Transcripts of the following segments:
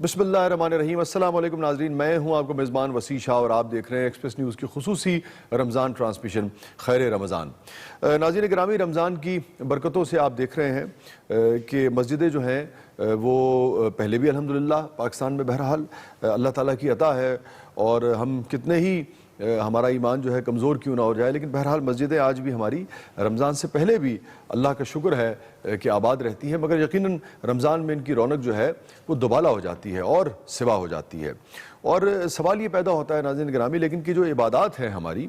بسم اللہ الرحمن الرحیم۔ السلام علیکم ناظرین، میں ہوں آپ کو میزبان وسیع شاہ اور آپ دیکھ رہے ہیں ایکسپریس نیوز کی خصوصی رمضان ٹرانسمیشن خیر رمضان۔ ناظرین گرامی، رمضان کی برکتوں سے آپ دیکھ رہے ہیں کہ مسجدیں جو ہیں وہ پہلے بھی الحمدللہ پاکستان میں بہرحال اللہ تعالیٰ کی عطا ہے، اور ہم کتنے ہی ہمارا ایمان جو ہے کمزور کیوں نہ ہو جائے، لیکن بہرحال مسجدیں آج بھی ہماری رمضان سے پہلے بھی اللہ کا شکر ہے کہ آباد رہتی ہیں، مگر یقیناً رمضان میں ان کی رونق جو ہے وہ دوبالا ہو جاتی ہے اور سوا ہو جاتی ہے۔ اور سوال یہ پیدا ہوتا ہے ناظرین گرامی، لیکن کہ جو عبادات ہیں ہماری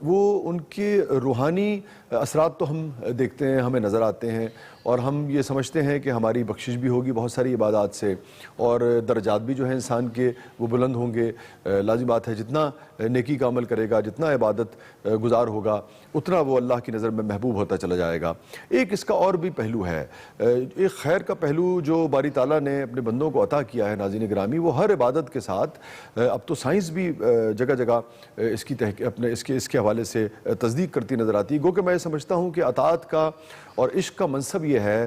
وہ ان کے روحانی اثرات تو ہم دیکھتے ہیں، ہمیں نظر آتے ہیں، اور ہم یہ سمجھتے ہیں کہ ہماری بخشش بھی ہوگی بہت ساری عبادات سے، اور درجات بھی جو ہیں انسان کے وہ بلند ہوں گے۔ لازم بات ہے جتنا نیکی کا عمل کرے گا، جتنا عبادت گزار ہوگا، اتنا وہ اللہ کی نظر میں محبوب ہوتا چلا جائے گا۔ ایک اس کا اور بھی پہلو ہے، ایک خیر کا پہلو جو باری تعالیٰ نے اپنے بندوں کو عطا کیا ہے ناظرین گرامی، وہ ہر عبادت کے ساتھ اب تو سائنس بھی جگہ جگہ اس کی اس کے حوالے سے تصدیق کرتی نظر آتی ہے۔ گو کہ میں سمجھتا ہوں کہ اطاعت کا اور عشق کا منصب یہ ہے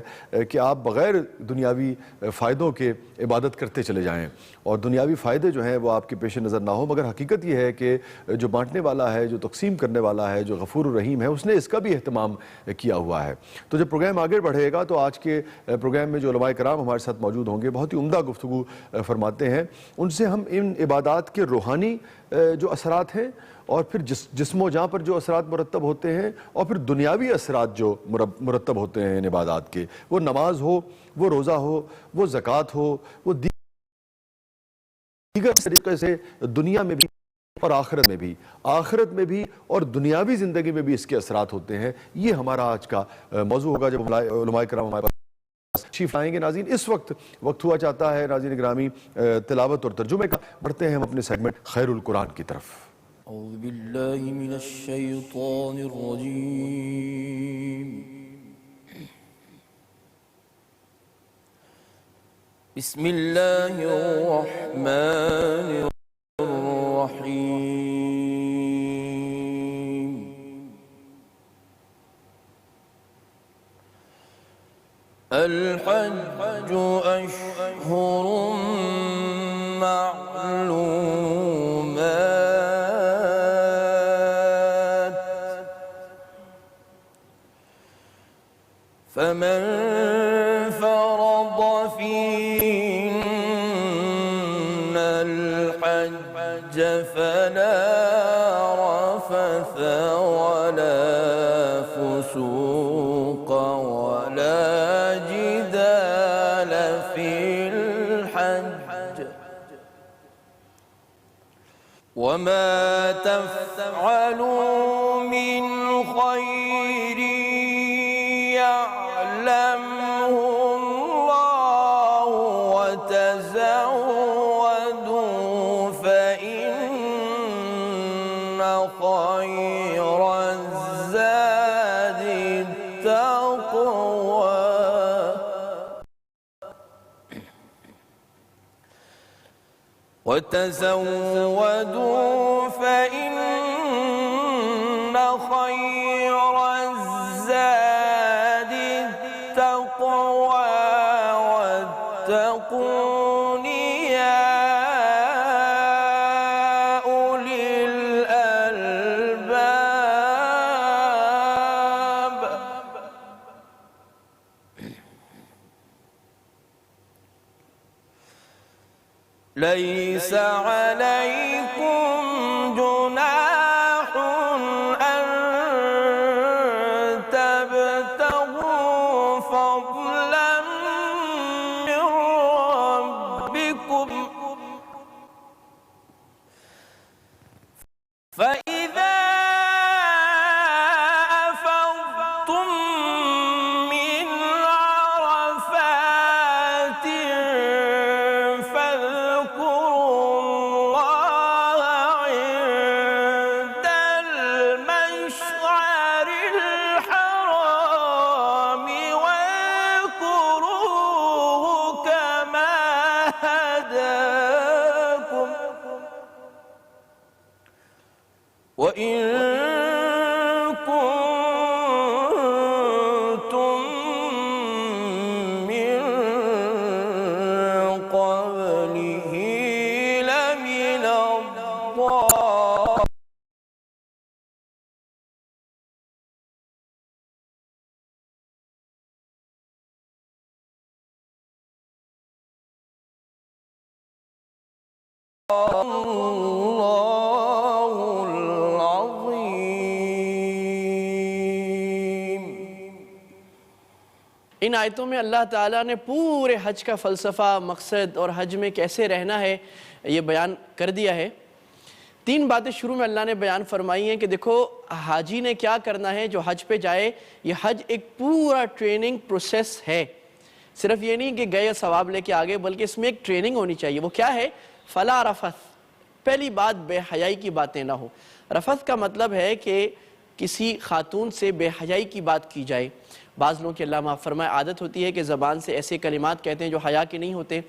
کہ آپ بغیر دنیاوی فائدوں کے عبادت کرتے چلے جائیں، اور دنیاوی فائدے جو ہیں وہ آپ کے پیش نظر نہ ہو، مگر حقیقت یہ ہے کہ جو بانٹنے والا ہے، جو تقسیم کرنے والا ہے، جو غفور الرحیم ہے، اس نے اس کا بھی اہتمام کیا ہوا ہے۔ تو جب پروگرام آگے بڑھے گا تو آج کے پروگرام میں جو علماء کرام ہمارے ساتھ موجود ہوں گے، بہت ہی عمدہ گفتگو فرماتے ہیں، ان سے ہم ان عبادات کے روحانی جو اثرات ہیں، اور پھر جسم و جاں پر جو اثرات مرتب ہوتے ہیں، اور پھر دنیاوی اثرات جو مرتب ہوتے ہیں ان عبادات کے، وہ نماز ہو، وہ روزہ ہو، وہ زکوٰۃ ہو، وہ دیگر طریقے سے دنیا میں بھی اور آخرت میں بھی اور دنیاوی زندگی میں بھی اس کے اثرات ہوتے ہیں۔ یہ ہمارا آج کا موضوع ہوگا جب علماء کرام ہمارے پاس تشریف لائیں گے۔ ناظرین اس وقت ہوا چاہتا ہے ناظرین گرامی تلاوت اور ترجمے کا۔ بڑھتے ہیں ہم اپنے سیگمنٹ خیر القرآن کی طرف۔ اعوذ باللہ من الشیطان الرجیم، بسم اللہ الرحمن الرحیم۔ الحج اشہر معلومات، فمن فرض فيهن الحج فلا رفث ولا فسوق ولا جدال في الحج، وما تفعلوا من خير يعلمه الله وتزودوا فإن خير الزاد التقوى، وتزودوا فإن خير الزاد التقوى، واتقون يا أولي الألباب۔ ليس عليكم جناح أن تبتغوا فضلا من ربكم، فإذا أفضتم من عرفات فاذكروا الله ان آیتوں میں اللہ تعالیٰ نے پورے حج کا فلسفہ، مقصد اور حج میں کیسے رہنا ہے یہ بیان کر دیا ہے۔ 3 باتیں شروع میں اللہ نے بیان فرمائی ہیں کہ دیکھو حاجی نے کیا کرنا ہے جو حج پہ جائے۔ یہ حج ایک پورا ٹریننگ پروسیس ہے، صرف یہ نہیں کہ گئے ثواب لے کے آگے، بلکہ اس میں ایک ٹریننگ ہونی چاہیے۔ وہ کیا ہے؟ فلا رفث، پہلی بات بے حیائی کی باتیں نہ ہو۔ رفث کا مطلب ہے کہ کسی خاتون سے بے حیائی کی بات کی جائے۔ بعض لوگوں کی اللہ معاف فرمائے عادت ہوتی ہے کہ زبان سے ایسے کلمات کہتے ہیں جو حیا کے نہیں ہوتے،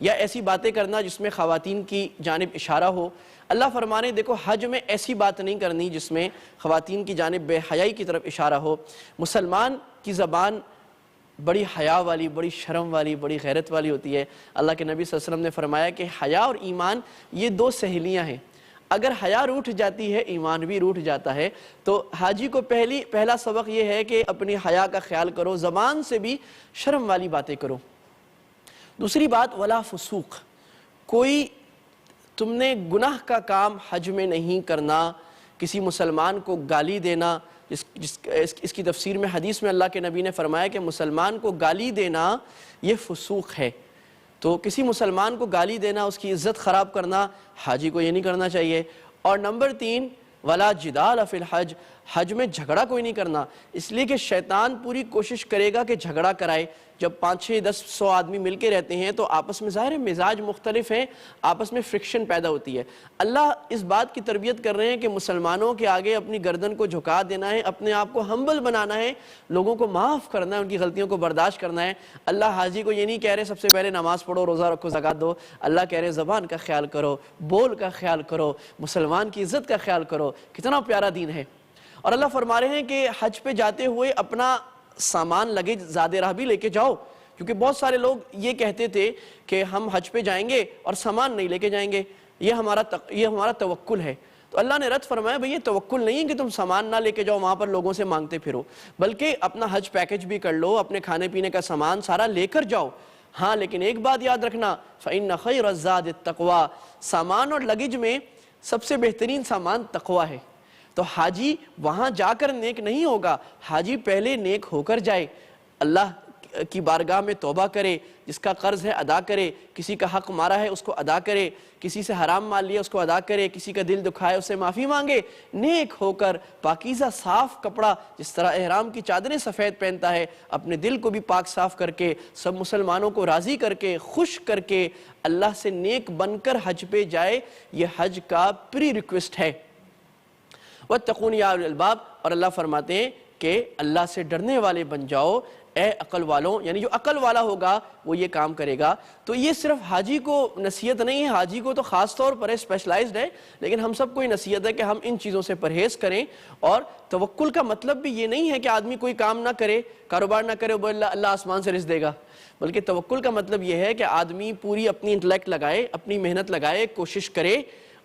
یا ایسی باتیں کرنا جس میں خواتین کی جانب اشارہ ہو۔ اللہ فرمانے دیکھو حج میں ایسی بات نہیں کرنی جس میں خواتین کی جانب بے حیائی کی طرف اشارہ ہو۔ مسلمان کی زبان بڑی حیا والی، بڑی شرم والی، بڑی غیرت والی ہوتی ہے۔ اللہ کے نبی صلی اللہ علیہ وسلم نے فرمایا کہ حیا اور ایمان یہ 2 سہیلیاں ہیں، اگر حیا روٹھ جاتی ہے ایمان بھی روٹھ جاتا ہے۔ تو حاجی کو پہلا سبق یہ ہے کہ اپنی حیا کا خیال کرو، زبان سے بھی شرم والی باتیں کرو۔ دوسری بات ولا فسوق، کوئی تم نے گناہ کا کام حج میں نہیں کرنا۔ کسی مسلمان کو گالی دینا، اس کی تفسیر میں حدیث میں اللہ کے نبی نے فرمایا کہ مسلمان کو گالی دینا یہ فسوق ہے۔ تو کسی مسلمان کو گالی دینا، اس کی عزت خراب کرنا، حاجی کو یہ نہیں کرنا چاہیے۔ اور نمبر 3 ولا جدال فی الحج، حج میں جھگڑا کوئی نہیں کرنا، اس لیے کہ شیطان پوری کوشش کرے گا کہ جھگڑا کرائے۔ جب 5 6 10 100 آدمی مل کے رہتے ہیں تو آپس میں ظاہر ہے مزاج مختلف ہیں، آپس میں فرکشن پیدا ہوتی ہے۔ اللہ اس بات کی تربیت کر رہے ہیں کہ مسلمانوں کے آگے اپنی گردن کو جھکا دینا ہے، اپنے آپ کو ہمبل بنانا ہے، لوگوں کو معاف کرنا ہے، ان کی غلطیوں کو برداشت کرنا ہے۔ اللہ حاجی کو یہ نہیں کہہ رہے سب سے پہلے نماز پڑھو، روزہ رکھو، زکوٰۃ دو۔ اللہ کہہ رہے زبان کا خیال کرو، بول کا خیال کرو، مسلمان کی عزت کا خیال کرو۔ کتنا پیارا دین ہے۔ اور اللہ فرما رہے ہیں کہ حج پہ جاتے ہوئے اپنا سامان لگے زیادہ راہ بھی لے کے جاؤ، کیونکہ بہت سارے لوگ یہ کہتے تھے کہ ہم حج پہ جائیں گے اور سامان نہیں لے کے جائیں گے، یہ ہمارا توکل ہے۔ تو اللہ نے رد فرمایا بھئی یہ توکل نہیں ہے کہ تم سامان نہ لے کے جاؤ وہاں پر لوگوں سے مانگتے پھرو، بلکہ اپنا حج پیکج بھی کر لو، اپنے کھانے پینے کا سامان سارا لے کر جاؤ۔ ہاں لیکن ایک بات یاد رکھنا، فَإِنَّ خَيْرَ الزَّادِ التَّقْوَىٰ، سامان اور لگیج میں سب سے بہترین سامان تقویٰ ہے۔ تو حاجی وہاں جا کر نیک نہیں ہوگا، حاجی پہلے نیک ہو کر جائے، اللہ کی بارگاہ میں توبہ کرے، جس کا قرض ہے ادا کرے، کسی کا حق مارا ہے اس کو ادا کرے، کسی سے حرام مال لیا اس کو ادا کرے، کسی کا دل دکھائے اس سے معافی مانگے، نیک ہو کر پاکیزہ صاف کپڑا، جس طرح احرام کی چادریں سفید پہنتا ہے، اپنے دل کو بھی پاک صاف کر کے، سب مسلمانوں کو راضی کر کے، خوش کر کے، اللہ سے نیک بن کر حج پہ جائے۔ یہ حج کا پری ریکویسٹ ہے۔ وَاتَّقُونِ يَا أُولِي الْأَلْبَابِ، اور اللہ فرماتے ہیں کہ اللہ سے ڈرنے والے بن جاؤ اے عقل والوں، یعنی جو عقل والا ہوگا وہ یہ کام کرے گا۔ تو یہ صرف حاجی کو نصیحت نہیں ہے، حاجی کو تو خاص طور پر اسپیشلائزڈ ہے، لیکن ہم سب کو یہ نصیحت ہے کہ ہم ان چیزوں سے پرہیز کریں۔ اور توکل کا مطلب بھی یہ نہیں ہے کہ آدمی کوئی کام نہ کرے، کاروبار نہ کرے، اللہ آسمان سے رزق دے گا، بلکہ توکل کا مطلب یہ ہے کہ آدمی پوری اپنی انٹلیکٹ لگائے، اپنی محنت لگائے، کوشش کرے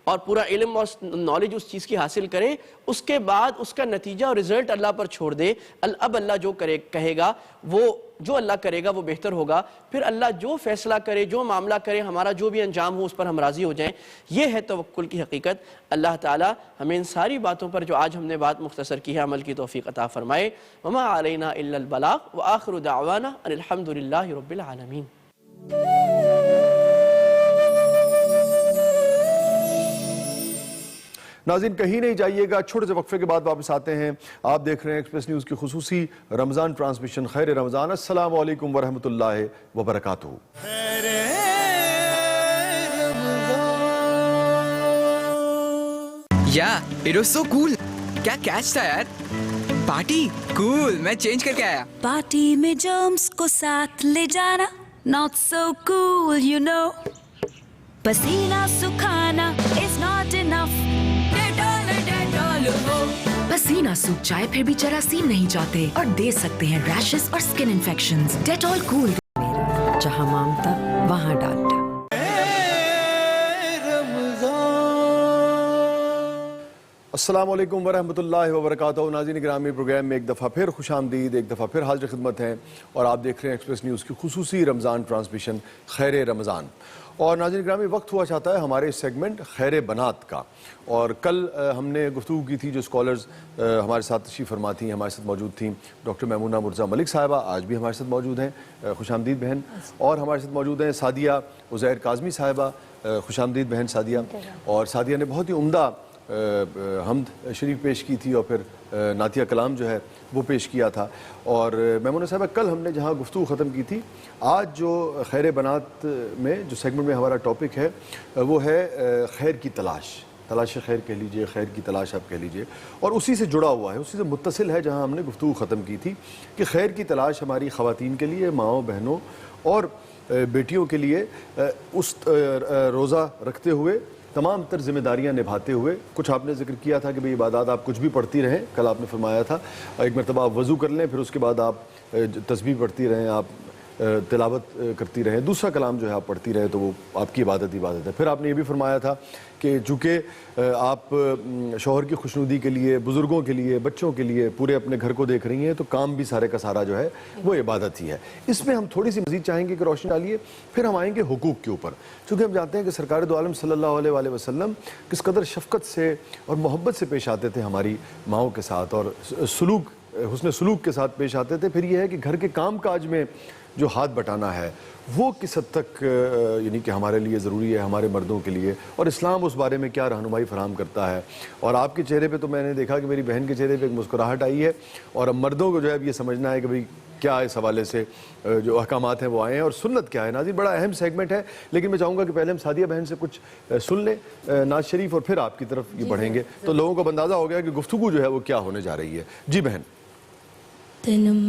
اور پورا علم اور نالج اس چیز کی حاصل کرے، اس کے بعد اس کا نتیجہ اور رزلٹ اللہ پر چھوڑ دے۔ اب اللہ جو کہے گا، وہ جو اللہ کرے گا وہ بہتر ہوگا، پھر اللہ جو فیصلہ کرے، جو معاملہ کرے، ہمارا جو بھی انجام ہو اس پر ہم راضی ہو جائیں۔ یہ ہے توکل کی حقیقت۔ اللہ تعالی ہمیں ان ساری باتوں پر جو آج ہم نے بات مختصر کی ہے عمل کی توفیق عطا فرمائے۔ وما علینا الا البلاغ وآخر دعوانا ان الحمد للہ رب العالمین۔ ناظرین کہیں نہیں جائیے گا، چھوٹے سے وقفے کے بعد واپس آتے ہیں۔ آپ دیکھ رہے ہیں ایکسپریس نیوز کی خصوصی رمضان ٹرانسمیشن خیر رمضان۔ السلام علیکم ورحمۃ اللہ وبرکاتہ۔ Yeah, it was so cool. کیا کیچ تھا یار؟ پارٹی cool، میں چینج کر کے آیا۔ پارٹی میں جرمز کو ساتھ لے جانا not so cool you know، پسینہ سکھانا is not enough، پسینہ سوکھ جائے پھر بھی جراثیم نہیں جاتے اور دے سکتے ہیں ریشز اور سکن انفیکشنز۔ ڈیٹول کول، جہاں مانگتا وہاں ڈالتا۔ السلام علیکم ورحمۃ اللہ وبرکاتہ. ناظرین گرامی، پروگرام میں ایک دفعہ پھر خوش آمدید، ایک دفعہ پھر حاضر خدمت ہیں اور آپ دیکھ رہے ہیں ایکسپریس نیوز کی خصوصی رمضان ٹرانسمیشن خیر رمضان. اور ناظرین گرامی، وقت ہوا چاہتا ہے ہمارے اس سیگمنٹ خیر بنات کا. اور کل ہم نے گفتگو کی تھی، جو اسکالرز ہمارے ساتھ تشریف فرما تھیں، ہمارے ساتھ موجود تھیں ڈاکٹر میمونہ مرزا ملک صاحبہ، آج بھی ہمارے ساتھ موجود ہیں، خوش آمدید بہن. اور ہمارے ساتھ موجود ہیں سعدیہ عزیر کاظمی صاحبہ، خوش آمدید بہن سعدیہ. اور سعدیہ نے بہت ہی عمدہ حمد شریف پیش کی تھی اور پھر نعتیہ کلام جو ہے وہ پیش کیا تھا. اور میمونہ صاحبہ، کل ہم نے جہاں گفتگو ختم کی تھی، آج جو خیر بنات میں جو سیگمنٹ میں ہمارا ٹاپک ہے وہ ہے خیر کی تلاش خیر کہہ لیجئے، خیر کی تلاش آپ کہہ لیجئے. اور اسی سے جڑا ہوا ہے، اسی سے متصل ہے جہاں ہم نے گفتگو ختم کی تھی کہ خیر کی تلاش ہماری خواتین کے لیے، ماؤں بہنوں اور بیٹیوں کے لیے اس روزہ رکھتے ہوئے، تمام تر ذمہ داریاں نبھاتے ہوئے. کچھ آپ نے ذکر کیا تھا کہ بھئی عبادات آپ کچھ بھی پڑھتی رہیں، کل آپ نے فرمایا تھا ایک مرتبہ آپ وضو کر لیں، پھر اس کے بعد آپ تسبیح پڑھتی رہیں، آپ تلاوت کرتی رہیں، دوسرا کلام جو ہے آپ پڑھتی رہیں، تو وہ آپ کی عبادت ہے. پھر آپ نے یہ بھی فرمایا تھا کہ چونکہ آپ شوہر کی خوشنودی کے لیے، بزرگوں کے لیے، بچوں کے لیے پورے اپنے گھر کو دیکھ رہی ہیں، تو کام بھی سارے کا سارا جو ہے وہ عبادت ہی ہے. اس میں ہم تھوڑی سی مزید چاہیں گے کہ روشنی ڈالیے. پھر ہم آئیں گے حقوق کے اوپر، چونکہ ہم جانتے ہیں کہ سرکار دو عالم صلی اللہ علیہ وآلہ وسلم کس قدر شفقت سے اور محبت سے پیش آتے تھے ہماری ماؤں کے ساتھ، اور حسن سلوک کے ساتھ پیش آتے تھے. پھر یہ ہے کہ گھر کے کام کاج میں جو ہاتھ بٹانا ہے وہ کس حد تک یعنی کہ ہمارے لیے ضروری ہے، ہمارے مردوں کے لیے، اور اسلام اس بارے میں کیا رہنمائی فراہم کرتا ہے. اور آپ کے چہرے پہ تو میں نے دیکھا کہ میری بہن کے چہرے پہ ایک مسکراہٹ آئی ہے، اور اب مردوں کو جو ہے اب یہ سمجھنا ہے کہ بھئی کیا اس حوالے سے جو احکامات ہیں وہ آئے ہیں اور سنت کیا ہے. ناظرین، بڑا اہم سیگمنٹ ہے، لیکن میں چاہوں گا کہ پہلے ہم سعدیہ بہن سے کچھ سن لیں نعت شریف، اور پھر آپ کی طرف یہ بڑھیں گے، تو لوگوں کو اندازہ ہو گیا کہ گفتگو جو ہے وہ کیا ہونے جا رہی ہے. جی بہن. تنم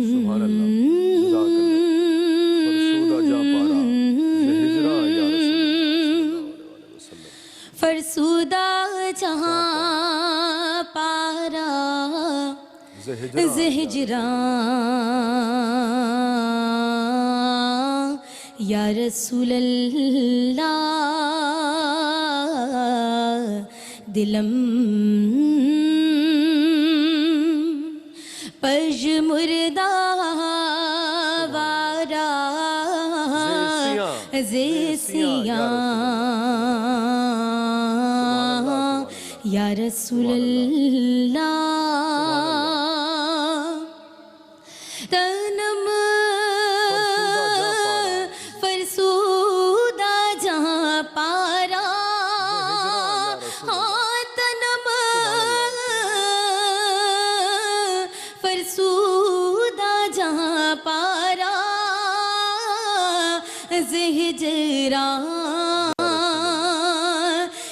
سبحان اللہ، جزاک اللہ، فرسودہ جا پارا زہجرا یا رسول اللہ صلی اللہ علیہ وسلم. فرسودہ جہاں پارا زہجرا یا رسول اللہ، دلم پج مردہ وارا زیسیاں یا رسول اللہ، تنم فرسودہ جہاں پارا، ہاں تنم فرسودہ جہاں پارا زہجرا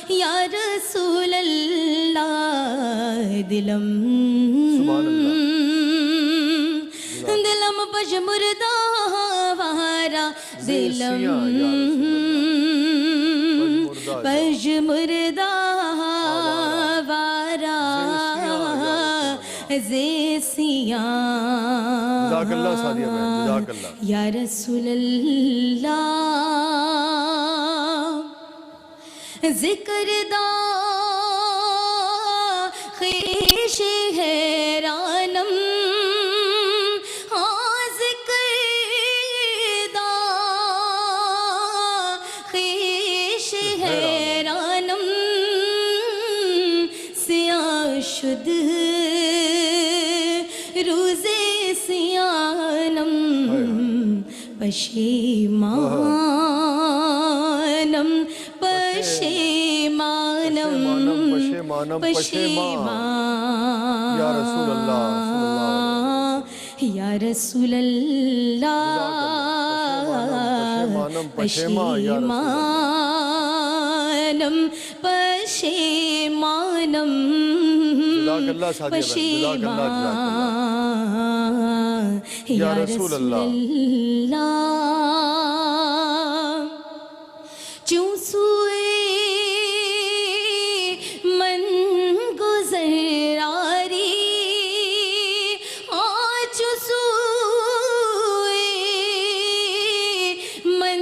یا رسول اللہ، دلم دلم پج مردہ وارا، دلم پج مردہ وارا زیسیاں جزاک اللہ سعدیہ بہن، جزاک اللہ. یا رسول اللہ، ذکر دا خیش حیرانم، ہاں ذکر دا خیش حیرانم، سیاہ شد روزے سیانم، پشیمانم پشیمان یا رسول اللہ، یا رسول اللہ، پشیمانم پشیمانم پشیمان یا رسول اللہ، چوں سوئے من گزر آری، چوں سوئے من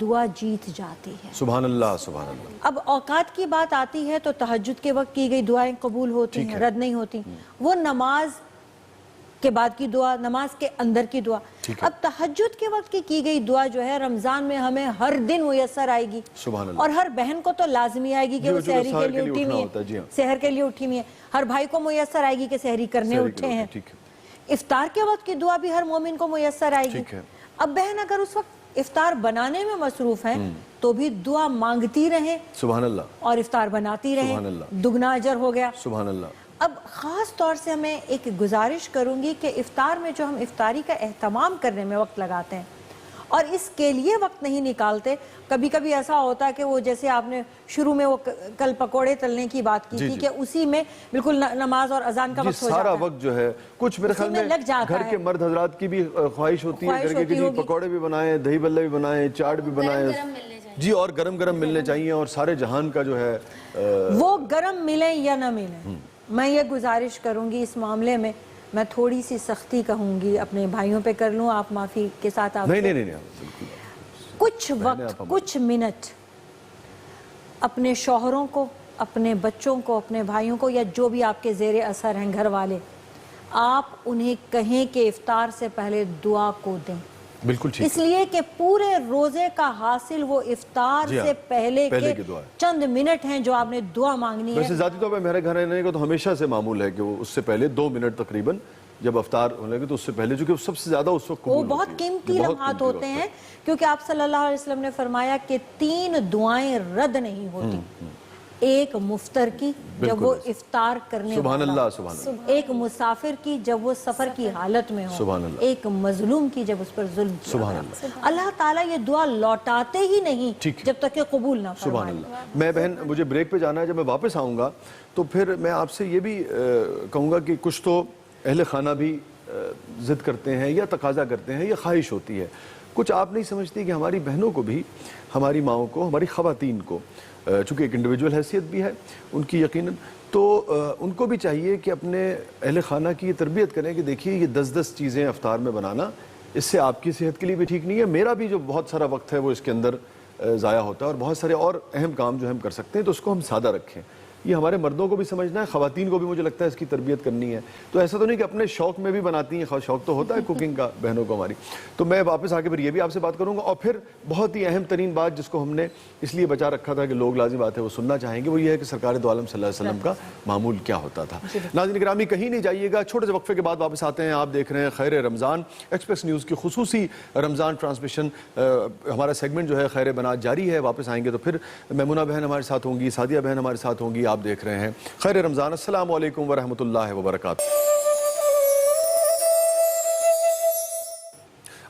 دعا جیت جاتی ہے. سبحان اللہ سبحان اللہ. اب اوقات کی بات آتی ہے تو تہجد کے وقت کی گئی دعائیں قبول ہوتی ہیں, رد نہیں ہوتی. وہ نماز کے بعد کی دعا, نماز کے اندر کی دعا. اب تہجد کے وقت کی گئی دعا جو ہے رمضان میں ہمیں ہر دن میسر آئے گی, اور ہر بہن کو تو لازمی آئے گی کہ وہ سحری کے لیے اٹھی ہوئی ہے, سحر کے لیے اٹھی ہوئی ہے. ہر بھائی کو میسر آئے گی کہ سحری کرنے اٹھے ہیں. افطار کے وقت کی دعا بھی ہر مومن کو میسر آئے گی. اب بہن اگر اس وقت افطار بنانے میں مصروف ہیں تو بھی دعا مانگتی رہیں, سبحان اللہ, اور افطار بناتی رہیں, دگنا اجر ہو گیا. سبحان اللہ. اب خاص طور سے میں ایک گزارش کروں گی کہ افطار میں جو ہم افطاری کا اہتمام کرنے میں وقت لگاتے ہیں اور اس کے لیے وقت نہیں نکالتے, کبھی کبھی ایسا ہوتا ہے کہ وہ جیسے آپ نے شروع میں وہ کل پکوڑے تلنے کی بات کی تھی کہ اسی میں بالکل نماز اور اذان کا وقت ہو جاتا ہے, سارا وقت جو ہے کچھ میرے خیال میں گھر کے مرد حضرات کی بھی خواہش ہوتی ہے گھر کے جی پکوڑے بھی بنائیں, دہی بلے بھی بنائیں, چاٹ بھی بنائیں جی, اور گرم گرم ملنے چاہیے, اور سارے جہان کا جو ہے وہ گرم ملیں یا نہ ملیں. میں یہ گزارش کروں گی اس معاملے میں, میں تھوڑی سی سختی کہوں گی, اپنے بھائیوں پہ کر لوں, آپ معافی کے ساتھ. آپ نہیں, کچھ وقت, کچھ منٹ اپنے شوہروں کو, اپنے بچوں کو, اپنے بھائیوں کو, یا جو بھی آپ کے زیر اثر ہیں گھر والے, آپ انہیں کہیں کہ افطار سے پہلے دعا کو دیں. بالکل ٹھیک, اس لیے کہ پورے روزے کا حاصل وہ افطار سے پہلے کے چند منٹ ہیں جو آپ نے دعا مانگنی ہے. ویسے ذاتی طور پہ میرے گھر رہنے کا تو ہمیشہ سے معمول ہے کہ وہ اس سے پہلے 2 منٹ تقریباً جب افطار ہونے کے تو اس سے پہلے, چونکہ سب سے زیادہ اس وقت قبول ہوتی ہے. وہ بہت قیمتی لمحات ہوتے ہیں, کیونکہ آپ صلی اللہ علیہ وسلم نے فرمایا کہ 3 دعائیں رد نہیں ہوتی. ایک مفطر کی جب وہ افطار کرنے والا, ایک مسافر کی جب وہ سفر کی حالت میں ہو, ایک مظلوم کی جب اس پر ظلم کیا جائے. اللہ تعالیٰ یہ دعا لوٹاتے ہی نہیں جب تک کہ قبول نہ فرمائے. میں بہن مجھے بریک پہ جانا ہے, جب میں واپس آؤں گا تو پھر میں آپ سے یہ بھی کہوں گا کہ کچھ تو اہل خانہ بھی ضد کرتے ہیں یا تقاضا کرتے ہیں یا خواہش ہوتی ہے, کچھ آپ نہیں سمجھتی کہ ہماری بہنوں کو بھی, ہماری ماؤں کو, ہماری خواتین کو, چونکہ ایک انڈیویجول حیثیت بھی ہے ان کی یقیناً, تو ان کو بھی چاہیے کہ اپنے اہل خانہ کی تربیت کریں کہ دیکھیے یہ 10 چیزیں افطار میں بنانا, اس سے آپ کی صحت کے لیے بھی ٹھیک نہیں ہے, میرا بھی جو بہت سارا وقت ہے وہ اس کے اندر ضائع ہوتا ہے, اور بہت سارے اور اہم کام جو ہم کر سکتے ہیں تو اس کو ہم سادہ رکھیں. یہ ہمارے مردوں کو بھی سمجھنا ہے, خواتین کو بھی مجھے لگتا ہے اس کی تربیت کرنی ہے. تو ایسا تو نہیں کہ اپنے شوق میں بھی بناتی ہیں, شوق تو ہوتا ہے کوکنگ کا بہنوں کو ہماری. تو میں واپس آ کے پھر یہ بھی آپ سے بات کروں گا, اور پھر بہت ہی اہم ترین بات جس کو ہم نے اس لیے بچا رکھا تھا کہ لوگ لازم بات ہے وہ سننا چاہیں گے, وہ یہ ہے کہ سرکار دو عالم صلی اللہ علیہ وسلم کا معمول کیا ہوتا تھا. ناظرین گرامی کہیں نہیں جائیے گا, چھوٹے سے وقفے کے بعد واپس آتے ہیں. آپ دیکھ رہے ہیں خیر رمضان, ایکسپریس نیوز کی خصوصی رمضان ٹرانسمیشن. ہمارا سیگمنٹ جو ہے خیر بنات جاری ہے. واپس آئیں گے تو پھر میمونہ بہن ہمارے ساتھ ہوں گی, سعدیہ بہن ہمارے ساتھ ہوں گی. آپ دیکھ رہے ہیں خیر رمضان. السلام علیکم ورحمۃ اللہ وبرکاتہ.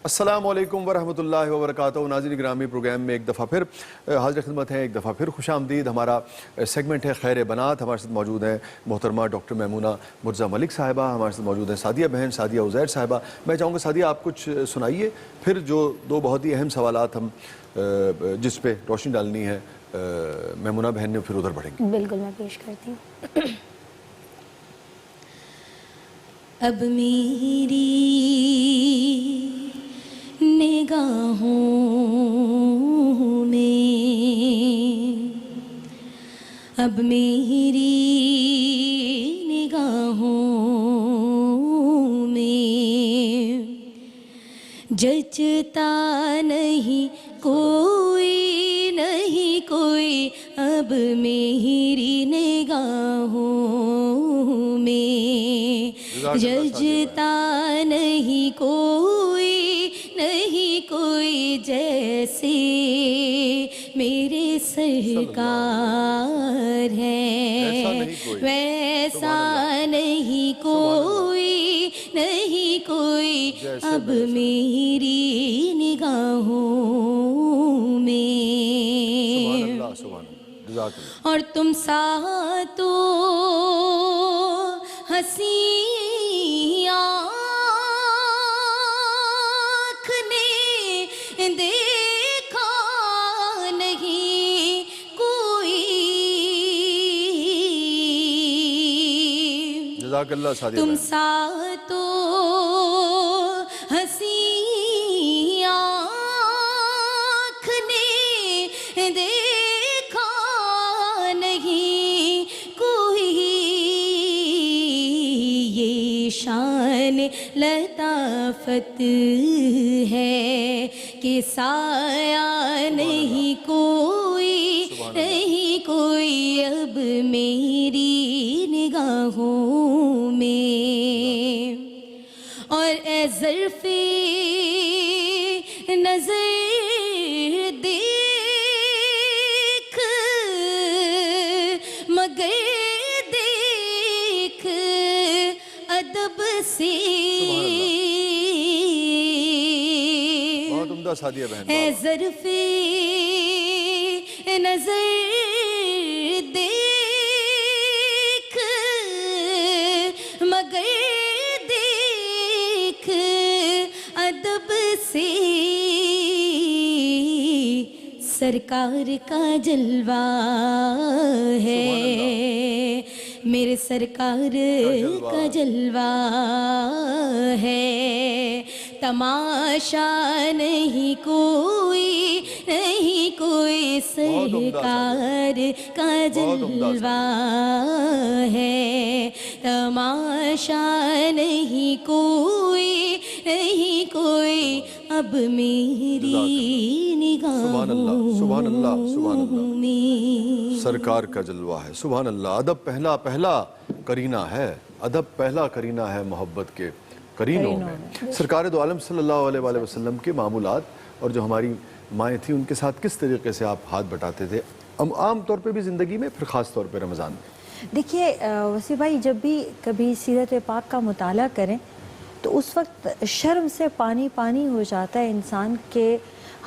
السلام علیکم ورحمۃ اللہ وبرکاتہ. ناظرین گرامی پروگرام میں ایک دفعہ پھر حاضر خدمت ہیں, ایک دفعہ پھر خوش آمدید. ہمارا سیگمنٹ ہے خیر بنات. ہمارے ساتھ موجود ہیں محترمہ ڈاکٹر میمونہ مرزا ملک صاحبہ, ہمارے ساتھ موجود ہیں سعدیہ بہن, سعدیہ عزیر صاحبہ. میں چاہوں گا سعدیہ آپ کچھ سنائیے, پھر جو 2 بہت ہی اہم سوالات ہم جس پہ روشنی ڈالنی ہے میمونہ بہن نے, پھر ادھر بڑھیں گے. بالکل میں پیش کرتی ہوں. اب میری نگاہوں میں, اب میری نگاہوں میں جچتا نہیں کوئی, نہیں کوئی اب میری نگاہوں میں, ججتا نہیں کوئی, نہیں کوئی جیسے میرے سرکار ہیں, ویسا نہیں کوئی, نہیں کوئی اب میری نگاہوں میں. اور تم سا تو ہنسی آنکھ نے دیکھا نہیں کوئی, جزاک اللہ سعدیہ. تم سا تو ہنسی آنکھ آفت ہے کہ سایہ نہیں کوئی اب میری نگاہوں میں، اور اے ظرف نظر دیکھ مگر دیکھ ادب سے، بہت عمدہ سعدیہ بہن، اے ظرف نظر دیکھ مگر دیکھ ادب سے، سرکار کا جلوہ ہے، میرے سرکار کا جلوہ ہے، تماشا نہیں کوئی سرکار کا جلوہ ہے، تماشا نہیں کوئی اب میری سبحان اللہ، نگاہوں میں، سرکار کا جلوہ ہے، سبحان اللہ۔ ادب پہلا کرینہ ہے، ادب پہلا کرینہ ہے محبت کے کرینوں میں۔ سرکار دو عالم صلی اللہ علیہ وآلہ وسلم کے معمولات اور جو ہماری مائیں تھیں ان کے ساتھ کس طریقے سے آپ ہاتھ بٹاتے تھے عام طور پہ بھی زندگی میں، پھر خاص طور پہ رمضان میں؟ دیکھیے وسیع بھائی، جب بھی کبھی سیرت پاک کا مطالعہ کریں تو اس وقت شرم سے پانی ہو جاتا ہے انسان کہ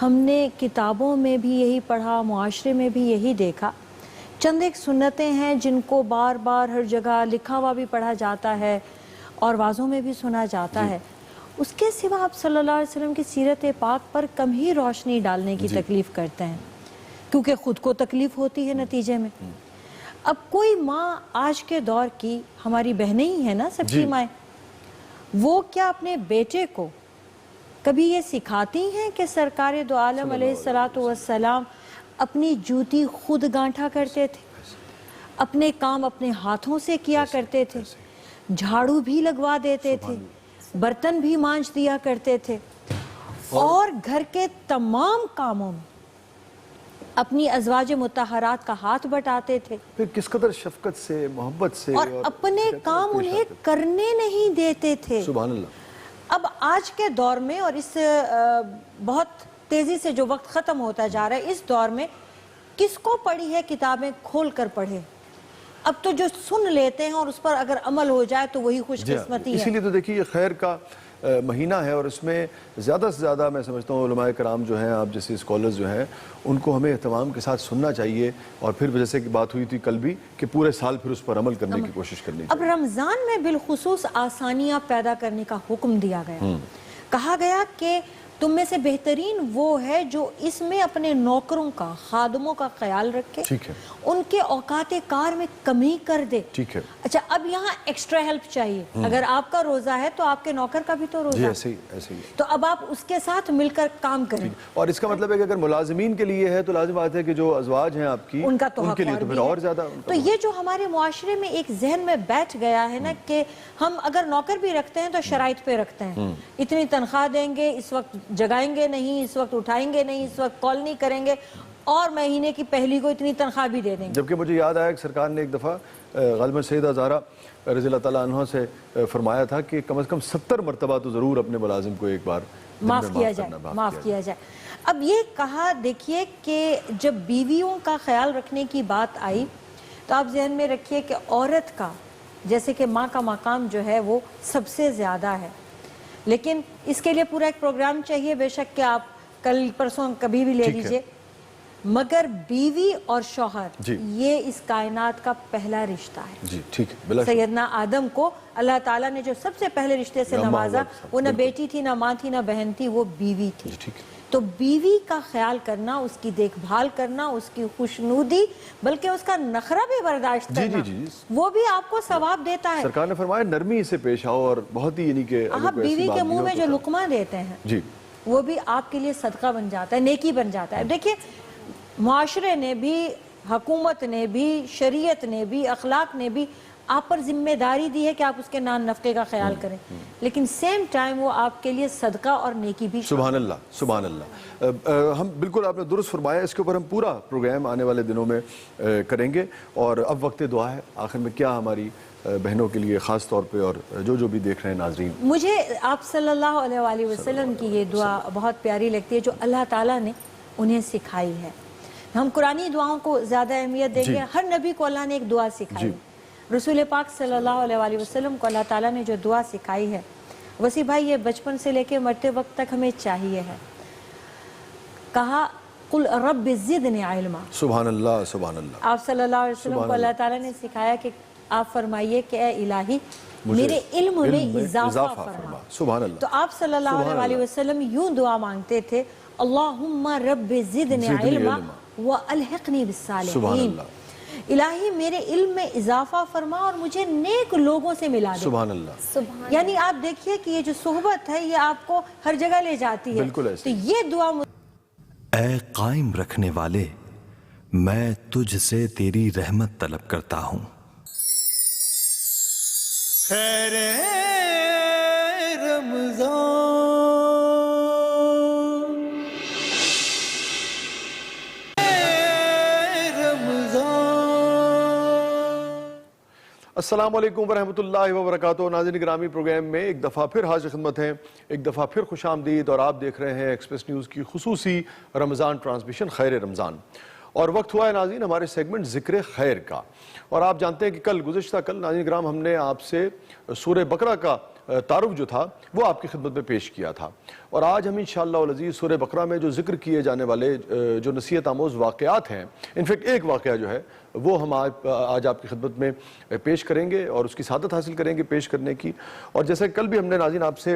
ہم نے کتابوں میں بھی یہی پڑھا، معاشرے میں بھی یہی دیکھا، چند ایک سنتیں ہیں جن کو بار بار ہر جگہ لکھا ہوا بھی پڑھا جاتا ہے اور وعظوں میں بھی سنا جاتا ہے، اس کے سوا آپ صلی اللہ علیہ وسلم کی سیرت پاک پر کم ہی روشنی ڈالنے کی تکلیف کرتے ہیں، کیونکہ خود کو تکلیف ہوتی ہے نتیجے میں۔ اب کوئی ماں آج کے دور کی، ہماری بہنیں ہی ہیں نا سب کی مائیں، وہ کیا اپنے بیٹے کو کبھی یہ سکھاتی ہیں کہ سرکار دو عالم علیہ السلام اپنی جوتی خود گانٹھا کرتے تھے، اپنے کام اپنے ہاتھوں سے کیا کرتے تھے، جھاڑو بھی لگوا دیتے تھے، برتن بھی مانجھ دیا کرتے تھے، اور گھر کے تمام کاموں میں اپنی ازواج مطہرات کا ہاتھ بٹاتے تھے، پھر کس قدر شفقت سے، محبت سے، اور اپنے کام انہیں کرنے نہیں دیتے تھے۔ سبحان اللہ۔ اب آج کے دور میں، اور اس بہت تیزی سے جو وقت ختم ہوتا جا رہا ہے، اس دور میں کس کو پڑھی ہے کتابیں کھول کر پڑھے؟ اب تو جو سن لیتے ہیں اور اس پر اگر عمل ہو جائے تو وہی خوش قسمتی ہے۔ اسی لیے تو دیکھیے یہ خیر کا مہینہ ہے، اور اس میں زیادہ سے زیادہ میں سمجھتا ہوں علماء کرام جو ہیں، آپ جیسے اسکالرز جو ہیں، ان کو ہمیں اہتمام کے ساتھ سننا چاہیے، اور پھر جیسے کہ بات ہوئی تھی کل بھی کہ پورے سال پھر اس پر عمل کرنے کی کوشش کرنی چاہیے۔ اب رمضان میں بالخصوص آسانیاں پیدا کرنے کا حکم دیا گیا، کہا گیا کہ تم میں سے بہترین وہ ہے جو اس میں اپنے نوکروں کا، خادموں کا خیال رکھے، ان کے اوقات کار میں کمی کر دے۔ اچھا، اب یہاں ایکسٹرا ہیلپ چاہیے، اگر آپ کا روزہ ہے تو آپ کے نوکر کا بھی تو روزہ ہے، ایسے ہی تو اب آپ اس کے ساتھ مل کر کام کریں۔ اور اس کا مطلب ہے کہ اگر ملازمین کے لیے ہے تو لازم بات ہے کہ جو ازواج ہیں آپ کی، ان کے لیے تو پھر اور زیادہ۔ تو یہ جو ہمارے معاشرے میں ایک ذہن میں بیٹھ گیا ہے نا کہ ہم اگر نوکر بھی رکھتے ہیں تو شرائط پہ رکھتے ہیں، اتنی تنخواہ دیں گے، اس وقت جگائیں گے نہیں، اس وقت اٹھائیں گے نہیں، اس وقت کال نہیں کریں گے، اور مہینے کی پہلی کو اتنی تنخواہ بھی دے دیں گے۔ جبکہ مجھے یاد آیا کہ سرکار نے ایک دفعہ غالباً سیدہ زہرا رضی اللہ تعالیٰ عنہ سے فرمایا تھا کہ کم از کم 70 مرتبہ تو ضرور اپنے ملازم کو ایک بار معاف کیا جائے۔ اب یہ کہا، دیکھیے کہ جب بیویوں کا خیال رکھنے کی بات آئی تو آپ ذہن میں رکھیے کہ عورت کا، جیسے کہ ماں کا مقام جو ہے وہ سب سے زیادہ ہے، لیکن اس کے لیے پورا ایک پروگرام چاہیے، بے شک کہ آپ کل پرسوں کبھی بھی لے لیجئے، مگر بیوی اور شوہر یہ اس کائنات کا پہلا رشتہ ہے۔ سیدنا آدم کو اللہ تعالیٰ نے جو سب سے پہلے رشتے سے نوازا، وہ نہ بیٹی تھی، نہ ماں تھی، نہ بہن تھی، وہ بیوی تھی۔ تو بیوی کا خیال کرنا، اس کی دیکھ بھال کرنا، اس کی خوشنودی، بلکہ اس کا نخرہ بھی برداشت کرنا، وہ بھی آپ کو ثواب دیتا ہے۔ سرکار نے فرمایا نرمی سے پیش آؤ، اور بہت ہی یعنی کہ آپ بیوی کے منہ میں جو لقمہ دیتے ہیں وہ بھی آپ کے لیے صدقہ بن جاتا ہے، نیکی بن جاتا ہے۔ دیکھیے معاشرے نے بھی، حکومت نے بھی، شریعت نے بھی، اخلاق نے بھی آپ پر ذمہ داری دی ہے کہ آپ اس کے نان نفقے کا خیال کریں، لیکن سیم ٹائم وہ آپ کے لیے صدقہ اور نیکی بھی سبحان اللہ سبحان اللہ. ہم بالکل آپ نے درست فرمایا. اس کے اوپر ہم پورا پروگرام آنے والے دنوں میں کریں گے. اور اب وقت دعا ہے. آخر میں کیا ہماری بہنوں کے لیے خاص طور پہ اور جو بھی دیکھ رہے ہیں ناظرین؟ مجھے آپ صلی اللہ علیہ وآلہ وسلم کی یہ دعا بہت پیاری لگتی ہے جو اللہ تعالیٰ نے انہیں سکھائی ہے. ہم قرآنی دعاؤں کو زیادہ اہمیت دیں گے. ہر نبی کو اللہ نے ایک دعا سکھائی ہے. رسول پاک صلی اللہ علیہ وآلہ وسلم کو اللہ تعالیٰ نے جو دعا سکھائی ہے، وسیع بھائی یہ بچپن سے لے کے مرتے وقت تک ہمیں چاہیے ہے. کہا قل رب زدنی علما. سبحان اللہ سبحان اللہ. آپ صلی اللہ علیہ وسلم کو اللہ تعالیٰ نے سکھایا کہ آپ فرمائیے کہ اے الہی میرے علم میں اضافہ فرما. سبحان اللہ. تو آپ صلی اللہ علیہ وآلہ وسلم یوں دعا مانگتے تھے، اللہم رب زدنی علما والحقنی بالصالحین. سبحان اللہ. الہی میرے علم میں اضافہ فرما اور مجھے نیک لوگوں سے ملا دے. سبحان اللہ. یعنی آپ دیکھیے کہ یہ جو صحبت ہے یہ آپ کو ہر جگہ لے جاتی ہے. بالکل ایسے. تو یہ دعا اے قائم رکھنے والے، میں تجھ سے تیری رحمت طلب کرتا ہوں. خیر رمضان. السلام علیکم ورحمۃ اللہ وبرکاتہ. ناظرین گرامی، پروگرام میں ایک دفعہ پھر حاضر خدمت ہیں، ایک دفعہ پھر خوش آمدید. اور آپ دیکھ رہے ہیں ایکسپریس نیوز کی خصوصی رمضان ٹرانسمیشن خیر رمضان. اور وقت ہوا ہے ناظرین ہمارے سیگمنٹ ذکر خیر کا. اور آپ جانتے ہیں کہ گزشتہ کل ناظرین کرام ہم نے آپ سے سورہ بقرہ کا تعارف جو تھا وہ آپ کی خدمت میں پیش کیا تھا. اور آج ہم انشاءاللہ العزیز سورہ بقرہ میں جو ذکر کیے جانے والے جو نصیحت آموز واقعات ہیں، انفیکٹ ایک واقعہ جو ہے وہ ہم آج آپ کی خدمت میں پیش کریں گے اور اس کی سعادت حاصل کریں گے پیش کرنے کی. اور جیسے کل بھی ہم نے ناظرین آپ سے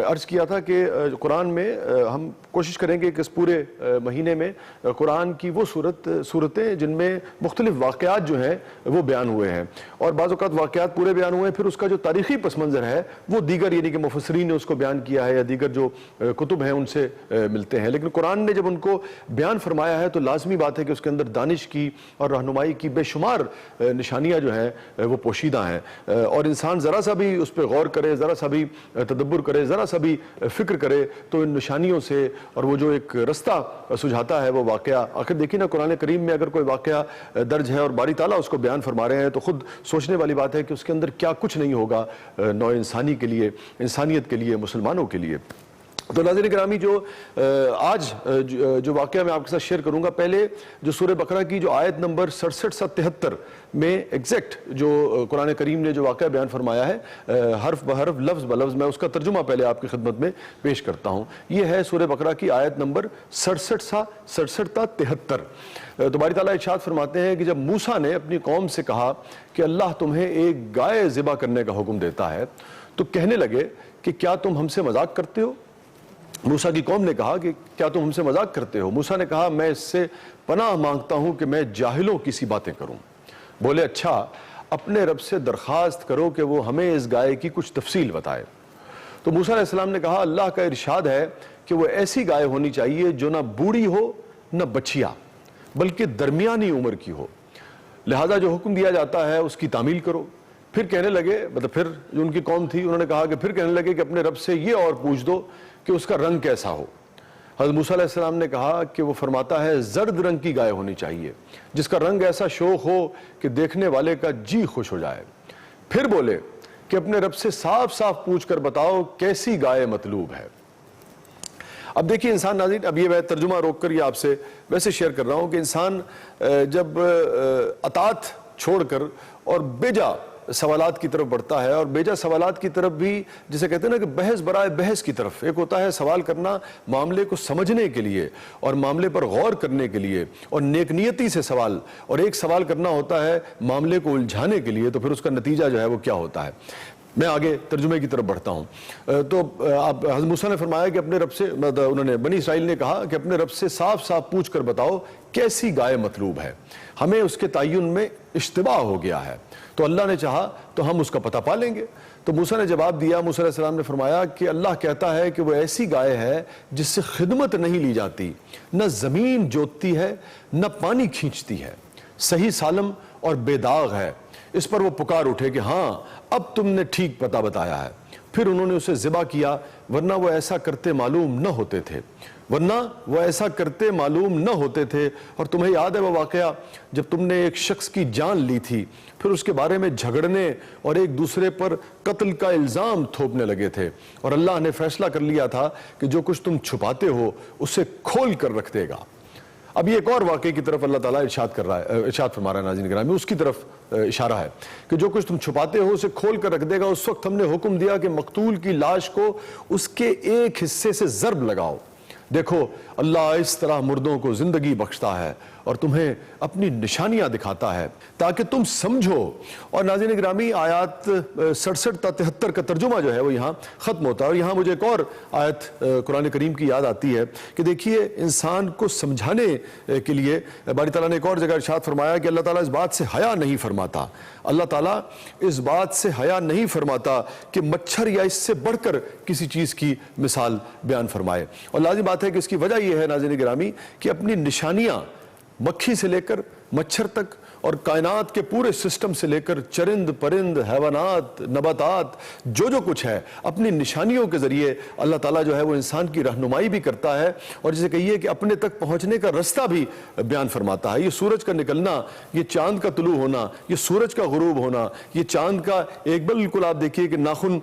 عرض کیا تھا کہ قرآن میں ہم کوشش کریں گے کہ اس پورے مہینے میں قرآن کی وہ صورتیں جن میں مختلف واقعات جو ہیں وہ بیان ہوئے ہیں، اور بعض اوقات واقعات پورے بیان ہوئے ہیں، پھر اس کا جو تاریخی پس منظر ہے وہ دیگر یعنی کہ مفسرین نے اس کو بیان کیا ہے یا دیگر جو کتب ہیں ان سے ملتے ہیں. لیکن قرآن نے جب ان کو بیان فرمایا ہے تو لازمی بات ہے کہ اس کے اندر دانش کی اور رہنمائی کی بے شمار نشانیاں جو ہیں وہ پوشیدہ ہیں. اور انسان ذرا سا بھی اس پہ غور کرے، ذرا سا بھی تدبر کرے، ذرا سا بھی فکر کرے تو ان نشانیوں سے اور وہ جو ایک رستہ سجھاتا ہے وہ واقعہ. آخر دیکھیں نا قرآن کریم میں اگر کوئی واقعہ درج ہے اور باری تعالیٰ اس کو بیان فرما رہے ہیں تو خود سوچنے والی بات ہے کہ اس کے اندر کیا کچھ نہیں ہوگا نوع انسانی کے لیے، انسانیت کے لیے، مسلمانوں کے لیے. تو ناظرین گرامی جو آج جو واقعہ میں آپ کے ساتھ شیئر کروں گا، پہلے جو سورہ بقرہ کی جو آیت نمبر 67-73 میں ایگزیکٹ جو قرآن کریم نے جو واقعہ بیان فرمایا ہے حرف بحرف لفظ بلفظ، میں اس کا ترجمہ پہلے آپ کی خدمت میں پیش کرتا ہوں. یہ ہے سورہ بقرہ کی آیت نمبر 67-73. تو باری تعالیٰ ارشاد فرماتے ہیں کہ جب موسیٰ نے اپنی قوم سے کہا کہ اللہ تمہیں ایک گائے ذبح کرنے کا حکم دیتا ہے تو کہنے لگے کہ کیا تم ہم سے مذاق کرتے ہو؟ موسیٰ کی قوم نے کہا کہ کیا تم ہم سے مذاق کرتے ہو؟ موسیٰ نے کہا میں اس سے پناہ مانگتا ہوں کہ میں جاہلوں کی سی باتیں کروں. بولے اچھا اپنے رب سے درخواست کرو کہ وہ ہمیں اس گائے کی کچھ تفصیل بتائے. تو موسیٰ علیہ السلام نے کہا اللہ کا ارشاد ہے کہ وہ ایسی گائے ہونی چاہیے جو نہ بوڑھی ہو نہ بچیا بلکہ درمیانی عمر کی ہو، لہذا جو حکم دیا جاتا ہے اس کی تعمیل کرو. پھر کہنے لگے، مطلب پھر جو ان کی قوم تھی انہوں نے کہا کہ پھر کہنے لگے کہ اپنے رب سے یہ اور پوچھ دو کہ اس کا رنگ کیسا ہو. حضرت موسیٰ علیہ السلام نے کہا کہ وہ فرماتا ہے زرد رنگ کی گائے ہونی چاہیے جس کا رنگ ایسا شوخ ہو کہ دیکھنے والے کا جی خوش ہو جائے. پھر بولے کہ اپنے رب سے صاف صاف پوچھ کر بتاؤ کیسی گائے مطلوب ہے. اب دیکھیے انسان ناظرین، اب یہ میں ترجمہ روک کر یہ آپ سے ویسے شیئر کر رہا ہوں کہ انسان جب اطاعت چھوڑ کر اور بیجا سوالات کی طرف بڑھتا ہے، اور بیجا سوالات کی طرف بھی جسے کہتے ہیں نا کہ بحث برائے بحث کی طرف، ایک ہوتا ہے سوال کرنا معاملے کو سمجھنے کے لیے اور معاملے پر غور کرنے کے لیے اور نیک نیتی سے سوال، اور ایک سوال کرنا ہوتا ہے معاملے کو الجھانے کے لیے، تو پھر اس کا نتیجہ جو ہے وہ کیا ہوتا ہے. میں آگے ترجمے کی طرف بڑھتا ہوں. تو آپ حضرت موسیٰ نے فرمایا کہ اپنے رب سے، انہوں نے بنی اسرائیل نے کہا کہ اپنے رب سے صاف صاف پوچھ کر بتاؤ کیسی گائے مطلوب ہے، ہمیں اس کے تعین میں اشتباہ ہو گیا ہے، تو اللہ نے چاہا تو ہم اس کا پتہ پا لیں گے. تو موسیٰ نے جواب دیا، موسیٰ علیہ السلام نے فرمایا کہ اللہ کہتا ہے کہ وہ ایسی گائے ہے جس سے خدمت نہیں لی جاتی، نہ زمین جوتتی ہے نہ پانی کھینچتی ہے، صحیح سالم اور بے داغ ہے، اس پر وہ پکار اٹھے کہ ہاں اب تم نے ٹھیک پتہ بتایا ہے، پھر انہوں نے اسے ذبح کیا، ورنہ وہ ایسا کرتے معلوم نہ ہوتے تھے، اور تمہیں یاد ہے وہ واقعہ جب تم نے ایک شخص کی جان لی تھی، پھر اس کے بارے میں جھگڑنے اور ایک دوسرے پر قتل کا الزام تھوپنے لگے تھے، اور اللہ نے فیصلہ کر لیا تھا کہ جو کچھ تم چھپاتے ہو اسے کھول کر رکھ دے گا۔ اب یہ ایک اور واقعے کی طرف اللہ تعالیٰ ارشاد فرما رہا ہے ناظرین گرامی، اس کی طرف اشارہ ہے کہ جو کچھ تم چھپاتے ہو اسے کھول کر رکھ دے گا۔ اس وقت ہم نے حکم دیا کہ مقتول کی لاش کو اس کے ایک حصے سے ضرب لگاؤ، دیکھو اللہ اس طرح مردوں کو زندگی بخشتا ہے اور تمہیں اپنی نشانیاں دکھاتا ہے تاکہ تم سمجھو۔ اور ناظرین گرامی آیات 67 تا 73 کا ترجمہ جو ہے وہ یہاں ختم ہوتا ہے، اور یہاں مجھے ایک اور آیت قرآن کریم کی یاد آتی ہے کہ دیکھیے انسان کو سمجھانے کے لیے باری تعالیٰ نے ایک اور جگہ ارشاد فرمایا کہ اللہ تعالیٰ اس بات سے حیا نہیں فرماتا، اللہ تعالیٰ اس بات سے حیا نہیں فرماتا کہ مچھر یا اس سے بڑھ کر کسی چیز کی مثال بیان فرمائے۔ اور لازم بات ہے کہ اس کی وجہ یہ ہے ناظرین گرامی کہ اپنی نشانیاں مکھی سے لے کر مچھر تک اور کائنات کے پورے سسٹم سے لے کر چرند پرند حیوانات نباتات جو کچھ ہے اپنی نشانیوں کے ذریعے اللہ تعالیٰ جو ہے وہ انسان کی رہنمائی بھی کرتا ہے، اور جسے کہیے کہ اپنے تک پہنچنے کا رستہ بھی بیان فرماتا ہے۔ یہ سورج کا نکلنا، یہ چاند کا طلوع ہونا، یہ سورج کا غروب ہونا، یہ چاند کا ایک بالکل آپ دیکھیے کہ ناخن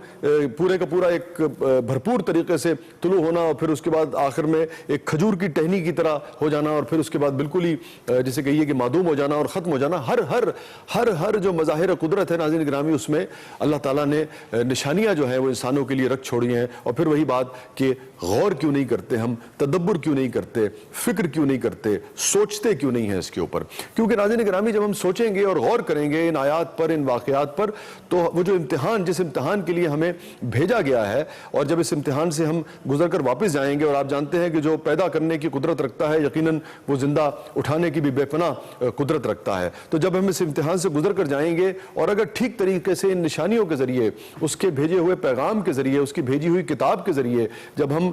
پورے کا پورا ایک بھرپور طریقے سے طلوع ہونا، اور پھر اس کے بعد آخر میں ایک کھجور کی ٹہنی کی طرح ہو جانا، اور پھر اس کے بعد بالکل ہی جسے کہیے کہ معدوم ہو جانا اور ختم ہو جانا۔ ہر جو مظاہر قدرت ہے ناظرین گرامی اس میں اللہ تعالیٰ نے نشانیاں جو ہیں وہ انسانوں کے لیے رکھ چھوڑی ہیں۔ اور پھر وہی بات کہ غور کیوں نہیں کرتے ہم، تدبر کیوں نہیں کرتے، فکر کیوں نہیں کرتے، سوچتے کیوں نہیں ہیں اس کے اوپر؟ کیونکہ ناظرین گرامی جب ہم سوچیں گے اور غور کریں گے ان آیات پر، ان واقعات پر، تو وہ جو امتحان جس امتحان کے لیے ہمیں بھیجا گیا ہے اور جب اس امتحان سے ہم گزر کر واپس جائیں گے، اور آپ جانتے ہیں کہ جو پیدا کرنے کی قدرت رکھتا ہے یقیناً وہ زندہ اٹھانے کی بھی بے پناہ قدرت رکھتا ہے، تو جب ہم اس امتحان سے گزر کر جائیں گے اور اگر ٹھیک طریقے سے ان نشانیوں کے ذریعے، اس کے بھیجے ہوئے پیغام کے ذریعے، اس کی بھیجی ہوئی کتاب کے ذریعے جب ہم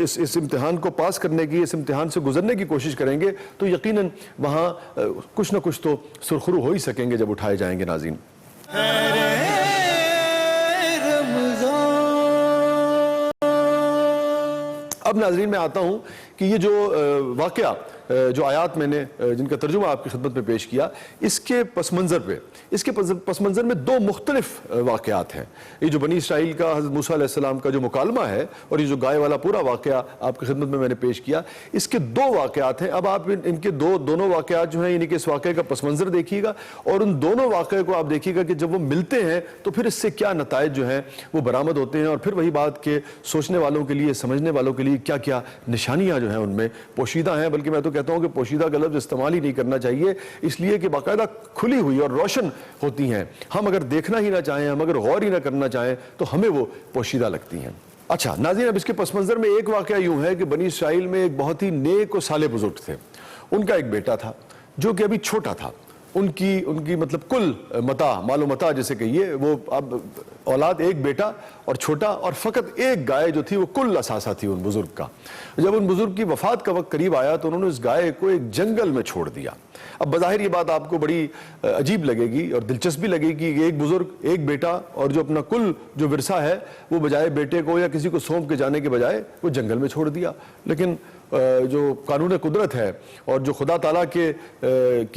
اس امتحان کو پاس کرنے کی، اس امتحان سے گزرنے کی کوشش کریں گے تو یقیناً وہاں کچھ نہ کچھ تو سرخرو ہو ہی سکیں گے جب اٹھائے جائیں گے۔ ناظرین اب ناظرین میں آتا ہوں کہ یہ جو واقعہ جو آیات میں نے جن کا ترجمہ آپ کی خدمت میں پیش کیا، اس کے پس منظر میں دو مختلف واقعات ہیں۔ یہ جو بنی اسرائیل کا حضرت موسیٰ علیہ السلام کا جو مکالمہ ہے اور یہ جو گائے والا پورا واقعہ آپ کی خدمت میں نے پیش کیا، اس کے دو واقعات ہیں۔ اب آپ ان کے دونوں واقعات جو ہیں یعنی کہ اس واقعے کا پس منظر دیکھیے گا اور ان دونوں واقعے کو آپ دیکھیے گا کہ جب وہ ملتے ہیں تو پھر اس سے کیا نتائج جو ہیں وہ برآمد ہوتے ہیں، اور پھر وہی بات کہ سوچنے والوں کے لیے، سمجھنے والوں کے لیے کیا کیا نشانیاں جو ہیں ان میں پوشیدہ ہیں۔ بلکہ میں تو کہتا ہوں کہ پوشیدہ کا لفظ استعمال ہی نہیں کرنا چاہیے، اس لیے کہ باقاعدہ کھلی ہوئی اور روشن ہوتی ہیں۔ ہم اگر دیکھنا ہی نہ چاہیں، ہم اگر غور ہی نہ کرنا چاہیں تو ہمیں وہ پوشیدہ لگتی ہیں۔ اچھا ناظرین، اب اس کے پس منظر میں ایک واقعہ یوں ہے کہ بنی اسرائیل میں ایک بہت ہی نیک و صالح بزرگ تھے، ان کا ایک بیٹا تھا جو کہ ابھی چھوٹا تھا، ان کی مطلب کل مال و متاع جسے کہیے، وہ اب اولاد ایک بیٹا اور چھوٹا، اور فقط ایک گائے جو تھی وہ کل اثاثہ تھی ان بزرگ کا۔ جب ان بزرگ کی وفات کا وقت قریب آیا تو انہوں نے اس گائے کو ایک جنگل میں چھوڑ دیا۔ اب بظاہر یہ بات آپ کو بڑی عجیب لگے گی اور دلچسپ بھی لگے گی کہ ایک بزرگ، ایک بیٹا، اور جو اپنا کل جو ورثہ ہے وہ بجائے بیٹے کو یا کسی کو سونپ کے جانے کے بجائے وہ جنگل میں چھوڑ دیا۔ لیکن جو قانون قدرت ہے اور جو خدا تعالیٰ کے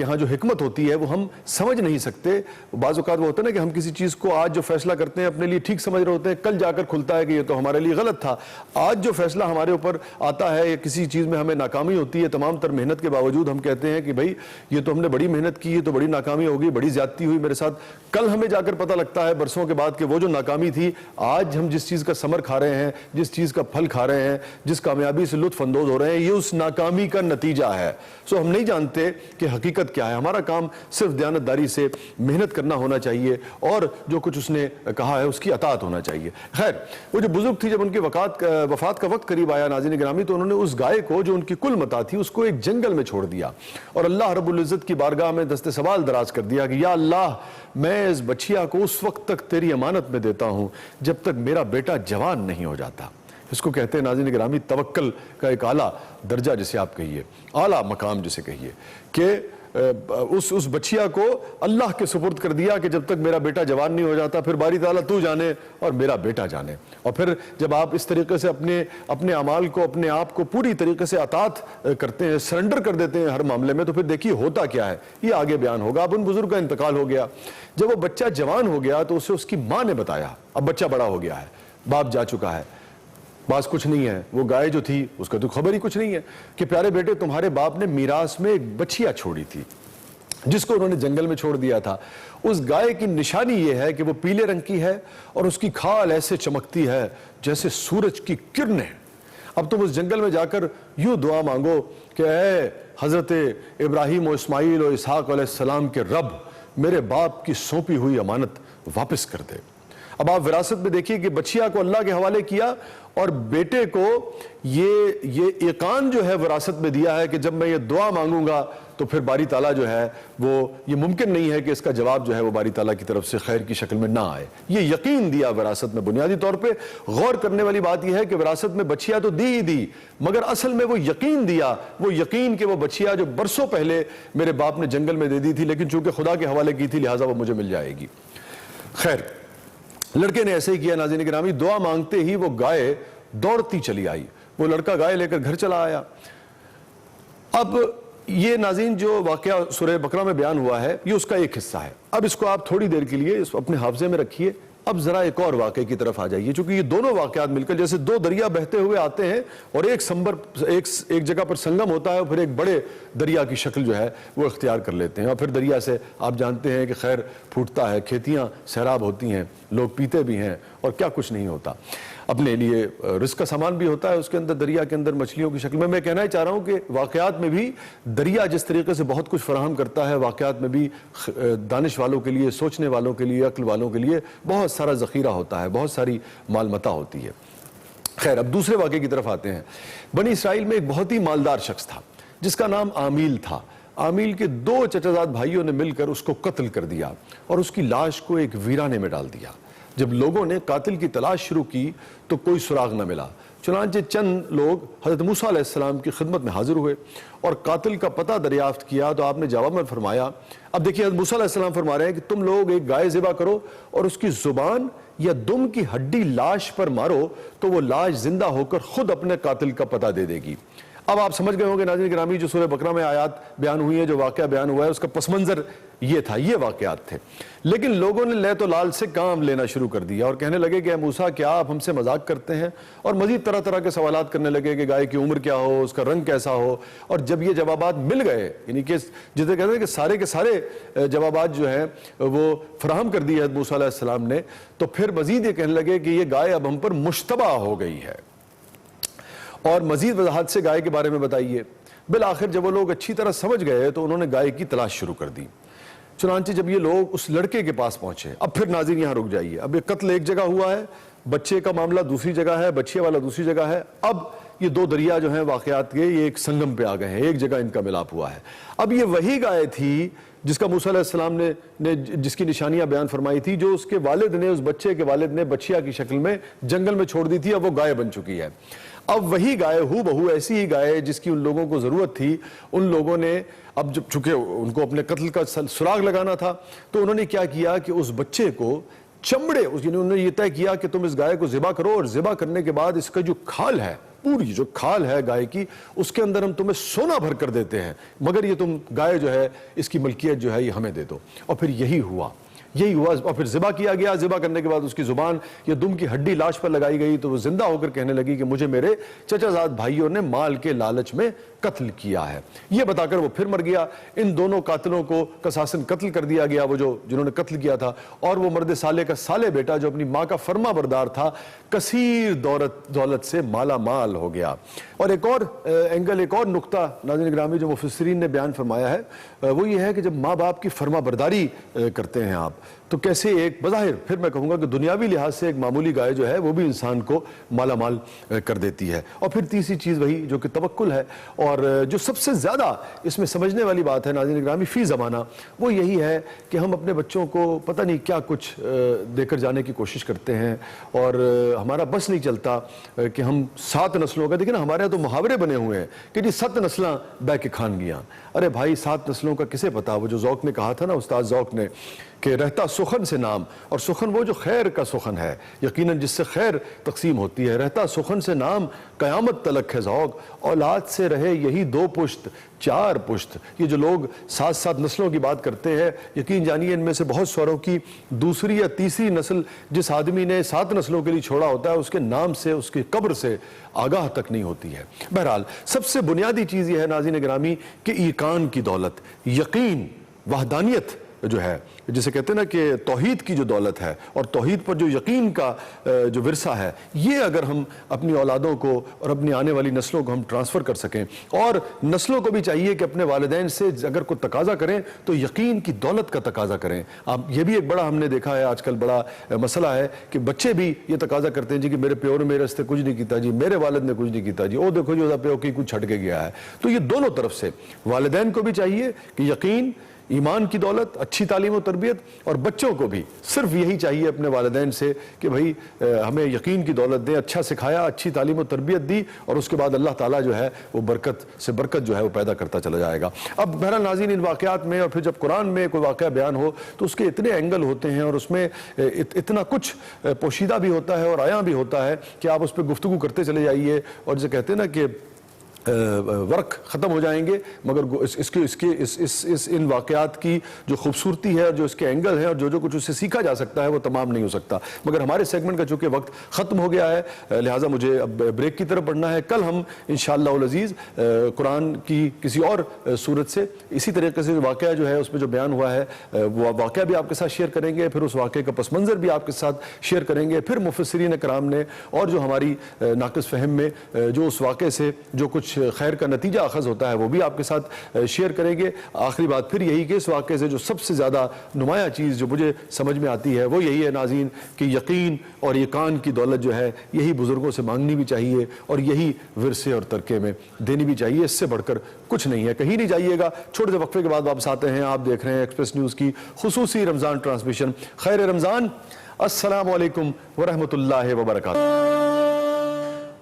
ہاں جو حکمت ہوتی ہے وہ ہم سمجھ نہیں سکتے۔ بعض اوقات وہ ہوتا ہے نا کہ ہم کسی چیز کو آج جو فیصلہ کرتے ہیں اپنے لیے ٹھیک سمجھ رہے ہوتے ہیں، کل جا کر کھلتا ہے کہ یہ تو ہمارے لیے غلط تھا۔ آج جو فیصلہ ہمارے اوپر آتا ہے یا کسی چیز میں ہمیں ناکامی ہوتی ہے، تمام تر محنت کے باوجود ہم کہتے ہیں کہ بھائی یہ تو ہم نے بڑی محنت کی، یہ تو بڑی ناکامی ہوگی، بڑی زیادتی ہوئی میرے ساتھ۔ کل ہمیں جا کر پتہ لگتا ہے برسوں کے بعد کہ وہ جو ناکامی تھی، آج ہم جس چیز کا ثمر کھا رہے ہیں، جس چیز کا پھل کھا رہے ہیں، جس کامیابی سے لطف اندوز ہو رہے ہیں، یہ اس ناکامی کا نتیجہ ہے۔ ہم نہیں جانتے کہ حقیقت کیا ہے۔ ہمارا کام صرف دیانتداری سے محنت کرنا ہونا چاہیے اور جو کچھ اس نے کہا ہے اس کی اطاعت ہونا چاہیے۔ خیر، وہ جو بزرگ تھی جب ان کی وفات کا وقت قریب آیا ناظرین گرامی، تو انہوں نے اس گائے کو جو ان کی کل متاع تھی اس کو ایک جنگل میں چھوڑ دیا اور اللہ رب العزت کی بارگاہ میں دست سوال دراز کر دیا کہ یا اللہ، میں اس بچیا کو اس وقت تک تیری امانت میں دیتا ہوں جب تک میرا بیٹا جوان نہیں ہو جاتا۔ اس کو کہتے ہیں ناظرین گرامی توکل کا ایک اعلیٰ درجہ جسے آپ کہیے، اعلیٰ مقام جسے کہیے، کہ اس بچیا کو اللہ کے سپرد کر دیا کہ جب تک میرا بیٹا جوان نہیں ہو جاتا پھر باری تعالیٰ تو جانے اور میرا بیٹا جانے. اور پھر جب آپ اس طریقے سے اپنے اعمال کو, اپنے آپ کو پوری طریقے سے اطاعت کرتے ہیں, سرنڈر کر دیتے ہیں ہر معاملے میں, تو پھر دیکھیے ہوتا کیا ہے, یہ آگے بیان ہوگا. اب ان بزرگ کا انتقال ہو گیا. جب وہ بچہ جوان ہو گیا تو اسے اس کی ماں نے بتایا, اب بچہ بڑا ہو گیا ہے, باپ جا چکا ہے, باس کچھ نہیں ہے, وہ گائے جو تھی اس کا تو خبر ہی کچھ نہیں ہے کہ پیارے بیٹے تمہارے باپ نے میراث میں ایک بچیا چھوڑی تھی جس کو انہوں نے جنگل میں چھوڑ دیا تھا. اس گائے کی نشانی یہ ہے کہ وہ پیلے رنگ کی ہے اور اس کی کھال ایسے چمکتی ہے جیسے سورج کی کرنیں. اب تم اس جنگل میں جا کر یوں دعا مانگو کہ اے حضرت ابراہیم و اسماعیل و اسحاق علیہ السلام کے رب, میرے باپ کی سونپی ہوئی امانت واپس کر دے. اب آپ وراثت میں دیکھیے کہ بچیا کو اللہ کے حوالے کیا اور بیٹے کو یہ ایقان جو ہے وراثت میں دیا ہے کہ جب میں یہ دعا مانگوں گا تو پھر باری تعالیٰ جو ہے وہ, یہ ممکن نہیں ہے کہ اس کا جواب جو ہے وہ باری تعالیٰ کی طرف سے خیر کی شکل میں نہ آئے. یہ یقین دیا وراثت میں. بنیادی طور پہ غور کرنے والی بات یہ ہے کہ وراثت میں بچیا تو دی ہی دی, مگر اصل میں وہ یقین دیا, وہ یقین کہ وہ بچیا جو برسوں پہلے میرے باپ نے جنگل میں دے دی تھی لیکن چونکہ خدا کے حوالے کی تھی لہٰذا وہ مجھے مل جائے گی. خیر, لڑکے نے ایسے ہی کیا. ناظرین گرامی, دعا مانگتے ہی وہ گائے دوڑتی چلی آئی. وہ لڑکا گائے لے کر گھر چلا آیا. اب یہ ناظرین جو واقعہ سورہ بقرہ میں بیان ہوا ہے یہ اس کا ایک حصہ ہے. اب اس کو آپ تھوڑی دیر کے لیے اپنے حافظے میں رکھیے. اب ذرا ایک اور واقعے کی طرف آ جائیے, چونکہ یہ دونوں واقعات مل کر جیسے دو دریا بہتے ہوئے آتے ہیں اور ایک جگہ پر سنگم ہوتا ہے اور پھر ایک بڑے دریا کی شکل جو ہے وہ اختیار کر لیتے ہیں. اور پھر دریا سے آپ جانتے ہیں کہ خیر پھوٹتا ہے, کھیتیاں سیراب ہوتی ہیں, لوگ پیتے بھی ہیں اور کیا کچھ نہیں ہوتا. اپنے لیے رزق کا سامان بھی ہوتا ہے اس کے اندر, دریا کے اندر مچھلیوں کی شکل میں. میں کہنا ہی چاہ رہا ہوں کہ واقعات میں بھی دریا جس طریقے سے بہت کچھ فراہم کرتا ہے, واقعات میں بھی دانش والوں کے لیے, سوچنے والوں کے لیے, عقل والوں کے لیے بہت سارا ذخیرہ ہوتا ہے, بہت ساری مال متاع ہوتی ہے. خیر, اب دوسرے واقعے کی طرف آتے ہیں. بنی اسرائیل میں ایک بہت ہی مالدار شخص تھا جس کا نام عامیل تھا. عامیل کے 2 چچا زاد بھائیوں نے مل کر اس کو قتل کر دیا اور اس کی لاش کو ایک ویرانے میں ڈال دیا. جب لوگوں نے قاتل کی تلاش شروع کی تو کوئی سراغ نہ ملا. چنانچہ چند لوگ حضرت موسیٰ علیہ السلام کی خدمت میں حاضر ہوئے اور قاتل کا پتہ دریافت کیا تو آپ نے جواب میں فرمایا. اب دیکھیے حضرت موسیٰ علیہ السلام فرما رہے ہیں کہ تم لوگ ایک گائے ذبح کرو اور اس کی زبان یا دم کی ہڈی لاش پر مارو تو وہ لاش زندہ ہو کر خود اپنے قاتل کا پتہ دے دے گی. اب آپ سمجھ گئے ہوں گے ناظرین گرامی, جو سورہ بقرہ میں آیات بیان ہوئی ہیں, جو واقعہ بیان ہوا ہے, اس کا پس منظر یہ تھا, یہ واقعات تھے. لیکن لوگوں نے لیت و لال سے کام لینا شروع کر دیا اور کہنے لگے کہ اے موسیٰ کیا آپ ہم سے مذاق کرتے ہیں, اور مزید طرح طرح کے سوالات کرنے لگے کہ گائے کی عمر کیا ہو, اس کا رنگ کیسا ہو. اور جب یہ جوابات مل گئے, یعنی کہ جسے کہتے ہیں کہ سارے کے سارے جوابات جو ہیں وہ فراہم کر دیے حضرت موسیٰ علیہ السلام نے, تو پھر مزید یہ کہنے لگے کہ یہ گائے اب ہم پر مشتبہ ہو گئی ہے اور مزید وضاحت سے گائے کے بارے میں بتائیے. بالآخر جب وہ لوگ اچھی طرح سمجھ گئے تو انہوں نے گائے کی تلاش شروع کر دی. چنانچہ جب یہ لوگ اس لڑکے کے پاس پہنچے, اب پھر ناظرین یہاں رک جائیے, اب یہ قتل ایک جگہ ہوا ہے, بچے کا معاملہ دوسری جگہ ہے, بچے والا دوسری جگہ ہے. اب یہ 2 دریا جو ہیں واقعات کے, یہ ایک سنگم پہ آ گئے ہیں, ایک جگہ ان کا ملاپ ہوا ہے. اب یہ وہی گائے تھی جس کا موسیٰ علیہ السلام نے جس کی نشانیاں بیان فرمائی تھی, جو اس کے والد نے, اس بچے کے والد نے بچیا کی شکل میں جنگل میں چھوڑ دی تھی. اب وہ گائے بن چکی ہے. اب وہی گائے ہو بہو ایسی ہی گائے جس کی ان لوگوں کو ضرورت تھی, ان لوگوں نے اب جب چونکہ ان کو اپنے قتل کا سراغ لگانا تھا تو انہوں نے کیا کیا کہ اس بچے کو چمڑے, انہوں نے یہ طے کیا کہ تم اس گائے کو ذبح کرو اور ذبح کرنے کے بعد اس کا جو کھال ہے, پوری جو کھال ہے گائے کی, اس کے اندر ہم تمہیں سونا بھر کر دیتے ہیں, مگر یہ تم گائے جو ہے اس کی ملکیت جو ہے یہ ہمیں دے دو. اور پھر یہی ہوا اور پھر ذبح کیا گیا. ذبح کرنے کے بعد اس کی زبان یا دم کی ہڈی لاش پر لگائی گئی تو وہ زندہ ہو کر کہنے لگی کہ مجھے میرے چچا زاد بھائیوں نے مال کے لالچ میں قتل کیا ہے. یہ بتا کر وہ پھر مر گیا. ان دونوں قاتلوں کو قصاصاً قتل کر دیا گیا, وہ جنہوں نے قتل کیا تھا, اور وہ مرد صالح کا صالح بیٹا جو اپنی ماں کا فرما بردار تھا کثیر دولت سے مالا مال ہو گیا. اور ایک اور اینگل, ایک اور نقطہ ناظرین گرامی جو مفسرین نے بیان فرمایا ہے وہ یہ ہے کہ جب ماں باپ کی فرما برداری کرتے ہیں آپ تو کیسے ایک بظاہر پھر میں کہوں گا کہ دنیاوی لحاظ سے ایک معمولی گائے جو ہے وہ بھی انسان کو مالا مال کر دیتی ہے. اور پھر تیسری چیز وہی جو کہ توکل ہے. اور جو سب سے زیادہ اس میں سمجھنے والی بات ہے ناظرین گرامی فی زمانہ وہ یہی ہے کہ ہم اپنے بچوں کو پتہ نہیں کیا کچھ دے کر جانے کی کوشش کرتے ہیں اور ہمارا بس نہیں چلتا کہ ہم 7 نسلوں کا. دیکھیں نا ہمارے یہاں تو محاورے بنے ہوئے ہیں کہ جی 7 نسلاں بہ کے کھان گیاں. ارے بھائی 7 نسلوں کا کسے پتا. وہ جو ذوق نے کہا تھا نا استاد ذوق نے کہ رہتا سخن سے نام, اور سخن وہ جو خیر کا سخن ہے یقیناً جس سے خیر تقسیم ہوتی ہے. رہتا سخن سے نام قیامت تلک ہے ذوق, اولاد سے رہے یہی 2 پشت 4 پشت. یہ جو لوگ 7 نسلوں کی بات کرتے ہیں یقین جانیے ان میں سے بہت سوروں کی دوسری یا تیسری نسل جس آدمی نے 7 نسلوں کے لیے چھوڑا ہوتا ہے اس کے نام سے اس کی قبر سے آگاہ تک نہیں ہوتی ہے. بہرحال سب سے بنیادی چیز یہ ہے ناظرین گرامی کہ ایقان کی دولت, یقین, وحدانیت جو ہے جسے کہتے ہیں نا کہ توحید کی جو دولت ہے اور توحید پر جو یقین کا جو ورثہ ہے, یہ اگر ہم اپنی اولادوں کو اور اپنی آنے والی نسلوں کو ہم ٹرانسفر کر سکیں, اور نسلوں کو بھی چاہیے کہ اپنے والدین سے اگر کوئی تقاضا کریں تو یقین کی دولت کا تقاضا کریں. اب یہ بھی ایک بڑا ہم نے دیکھا ہے آج کل بڑا مسئلہ ہے کہ بچے بھی یہ تقاضا کرتے ہیں جی کہ میرے پیو نے میرے راستے کچھ نہیں کیتا جی, میرے والد نے کچھ نہیں کیتا جی, او دیکھو جی پیو کی کچھ چھٹ کے گیا ہے. تو یہ دونوں طرف سے والدین کو بھی چاہیے کہ یقین, ایمان کی دولت, اچھی تعلیم و تربیت, اور بچوں کو بھی صرف یہی چاہیے اپنے والدین سے کہ بھائی ہمیں یقین کی دولت دیں, اچھا سکھایا, اچھی تعلیم و تربیت دی, اور اس کے بعد اللہ تعالیٰ جو ہے وہ برکت سے برکت جو ہے وہ پیدا کرتا چلا جائے گا. اب بہرحال ناظرین ان واقعات میں اور پھر جب قرآن میں کوئی واقعہ بیان ہو تو اس کے اتنے اینگل ہوتے ہیں اور اس میں اتنا کچھ پوشیدہ بھی ہوتا ہے اور عیاں بھی ہوتا ہے کہ آپ اس پہ گفتگو کرتے چلے جائیے اور جسے کہتے ہیں نا کہ ورق ختم ہو جائیں گے, مگر ان واقعات کی جو خوبصورتی ہے, جو اس کے اینگل ہیں اور جو کچھ اس سے سیکھا جا سکتا ہے وہ تمام نہیں ہو سکتا. مگر ہمارے سیگمنٹ کا چونکہ وقت ختم ہو گیا ہے لہٰذا مجھے اب بریک کی طرف بڑھنا ہے. کل ہم انشاءاللہ العزیز قرآن کی کسی اور صورت سے اسی طریقے سے واقعہ جو ہے اس میں جو بیان ہوا ہے وہ واقعہ بھی آپ کے ساتھ شیئر کریں گے, پھر اس واقعے کا پس منظر بھی آپ کے ساتھ شیئر کریں گے, پھر مفسرین کرام نے اور جو ہماری ناقص فہم میں جو اس واقعے سے جو کچھ خیر کا نتیجہ اخذ ہوتا ہے وہ بھی آپ کے ساتھ شیئر کریں گے. آخری بات پھر یہی کہ اس واقعے سے جو سب سے زیادہ نمایاں چیز جو مجھے سمجھ میں آتی ہے وہ یہی ہے ناظرین کہ یقین اور ایقان کی دولت جو ہے یہی بزرگوں سے مانگنی بھی چاہیے اور یہی ورثے اور ترکے میں دینی بھی چاہیے. اس سے بڑھ کر کچھ نہیں ہے. کہیں نہیں جائیے گا, چھوٹے سے وقفے کے بعد واپس آتے ہیں. آپ دیکھ رہے ہیں ایکسپریس نیوز کی خصوصی رمضان ٹرانسمیشن. خیر رمضان. السلام علیکم ورحمۃ اللہ وبرکاتہ.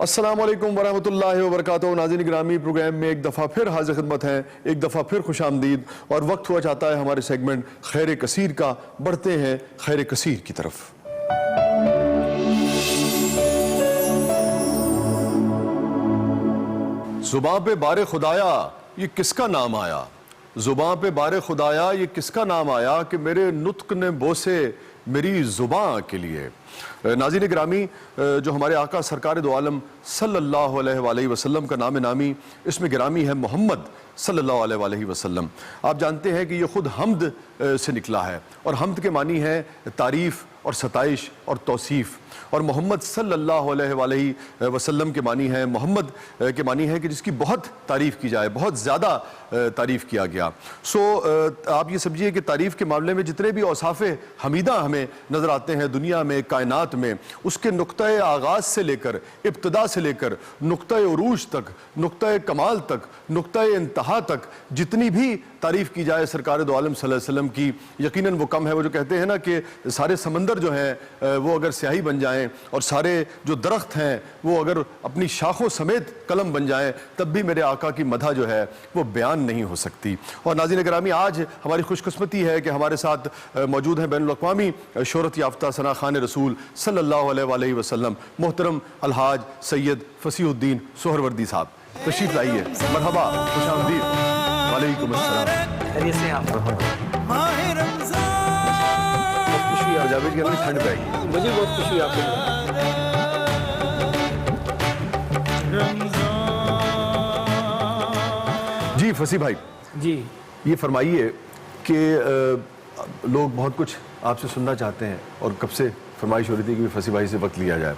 السلام علیکم ورحمۃ اللہ وبرکاتہ. ناظرین گرامی پروگرام میں ایک دفعہ پھر حاضر خدمت ہیں, ایک دفعہ پھر خوش آمدید, اور وقت ہوا چاہتا ہے ہمارے سیگمنٹ خیر کثیر کا. بڑھتے ہیں خیر کثیر کی طرف. زباں پہ بار خدایا یہ کس کا نام آیا, زباں پہ بار خدایا یہ کس کا نام آیا کہ میرے نطق نے بوسے میری زباں کے لیے. ناظرین گرامی جو ہمارے آقا سرکار دو عالم صلی اللہ علیہ وآلہ وسلم کا نام نامی اس میں گرامی ہے محمد صلی اللہ علیہ وآلہ وسلم. آپ جانتے ہیں کہ یہ خود حمد سے نکلا ہے, اور حمد کے معنی ہے تعریف اور ستائش اور توصیف, اور محمد صلی اللہ علیہ وآلہ وسلم کے معنی ہے, محمد کے معنی ہے کہ جس کی بہت تعریف کی جائے, بہت زیادہ تعریف کیا گیا. سو آپ یہ سمجھیے کہ تعریف کے معاملے میں جتنے بھی اوصاف حمیدہ ہمیں نظر آتے ہیں دنیا میں, کائنات میں, اس کے نقطۂ آغاز سے لے کر, ابتدا سے لے کر نقطۂ عروج تک, نقطۂ کمال تک, نقطۂ انتہا تک جتنی بھی تعریف کی جائے سرکار دو عالم صلی اللہ علیہ وسلم کی یقیناً وہ کم ہے. وہ جو کہتے ہیں نا کہ سارے سمندر جو ہیں وہ اگر سیاہی بن جائیں اور سارے جو درخت ہیں وہ اگر اپنی شاخوں سمیت قلم بن جائیں تب بھی میرے آقا کی مدح جو ہے وہ بیان نہیں ہو سکتی. اور ناظرین گرامی آج ہماری خوش قسمتی ہے کہ ہمارے ساتھ موجود ہیں بین الاقوامی شہرت یافتہ ثنا خوان رسول صلی اللہ علیہ وآلہ وسلم محترم الحاج سید فصیح الدین سہروردی صاحب. تشریف لائیے, مرحبا, خوش آمدید. وعلیکم السلام. خیریت سے آپ خوشی آ جاوید کی ٹھنڈ پہ گی. مجھے بہت خوشی ہوئی آپ کے جی فصیح بھائی, جی یہ فرمائیے کہ لوگ بہت کچھ آپ سے سننا چاہتے ہیں اور کب سے فرمائش ہو رہی تھی کہ فصیح بھائی سے وقت لیا جائے,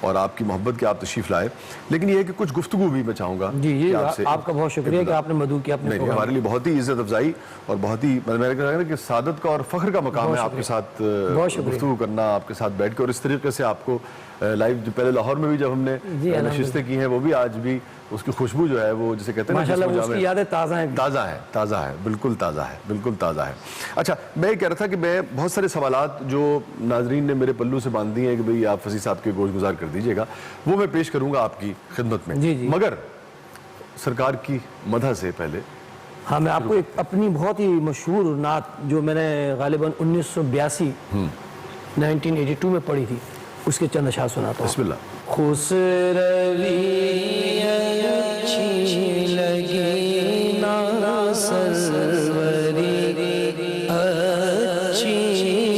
اور آپ کی محبت کہ آپ تشریف لائے. لیکن یہ ہے کہ کچھ گفتگو بھی میں چاہوں گا. جی آپ کا بہت شکریہ کہ آپ نے مدعو کیا اپنے نہیں, ہمارے لیے بہت ہی عزت افزائی اور بہت ہی میں کہہ رہا کہ سعادت کا اور فخر کا مقام ہے آپ کے ساتھ گفتگو کرنا, آپ کے ساتھ بیٹھ کے, اور اس طریقے سے آپ کو لائیو جو پہلے لاہور میں بھی جب ہم نے نشستیں کی ہیں وہ بھی آج بھی اس کی خوشبو جو ہے وہ جسے کہتے ہیں ماشاءاللہ اس کی یادیں تازہ ہیں. تازہ ہے, بالکل تازہ ہے. اچھا, میں یہ کہہ رہا تھا کہ میں بہت سارے سوالات جو ناظرین نے میرے پلو سے باندھ دیے ہیں کہ بھئی آپ فصیح صاحب کے گوش گزار کر دیجئے گا, وہ میں پیش کروں گا آپ کی خدمت میں. مگر سرکار کی مدح سے پہلے ہاں میں آپ کو ایک اپنی بہت ہی مشہور نعت جو میں نے غالباً 1982 1982 میں پڑھی تھی, اس کے چند اشعار سناتا ہوں. بسم اللہ. خسروی اچھی لگی نا سروری اچھی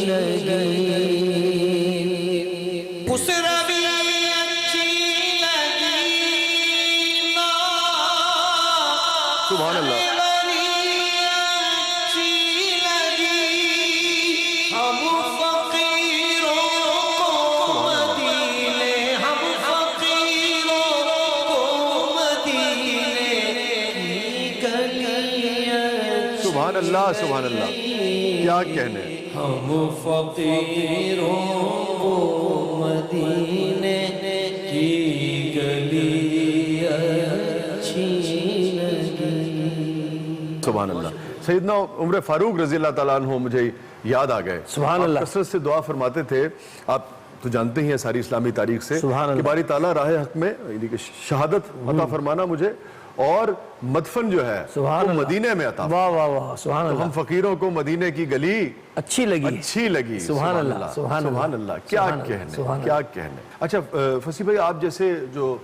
لگی, خسروی اچھی لگی نا سبحان اللہ. سبحان اللہ, کیا کہنے. ہم فقیروں کو مدینے کی گلی اچھی لگی. سبحان اللہ. سیدنا عمر فاروق رضی اللہ تعالیٰ عنہ مجھے یاد آ گئے. سبحان اللہ. کثرت سے دعا فرماتے تھے, آپ تو جانتے ہی ہیں ساری اسلامی تاریخ سے کہ باری تعالیٰ راہ حق میں یعنی کہ شہادت عطا فرمانا مجھے, اور مدفن جو ہے وہ مدینے میں عطا. واہ واہ واہ, سبحان اللہ. ہم فقیروں کو مدینے کی گلی اچھی لگی. سبحان اللہ, سبحان اللہ. کیا کہنے. اچھا فصیح بھائی, آپ جیسے جو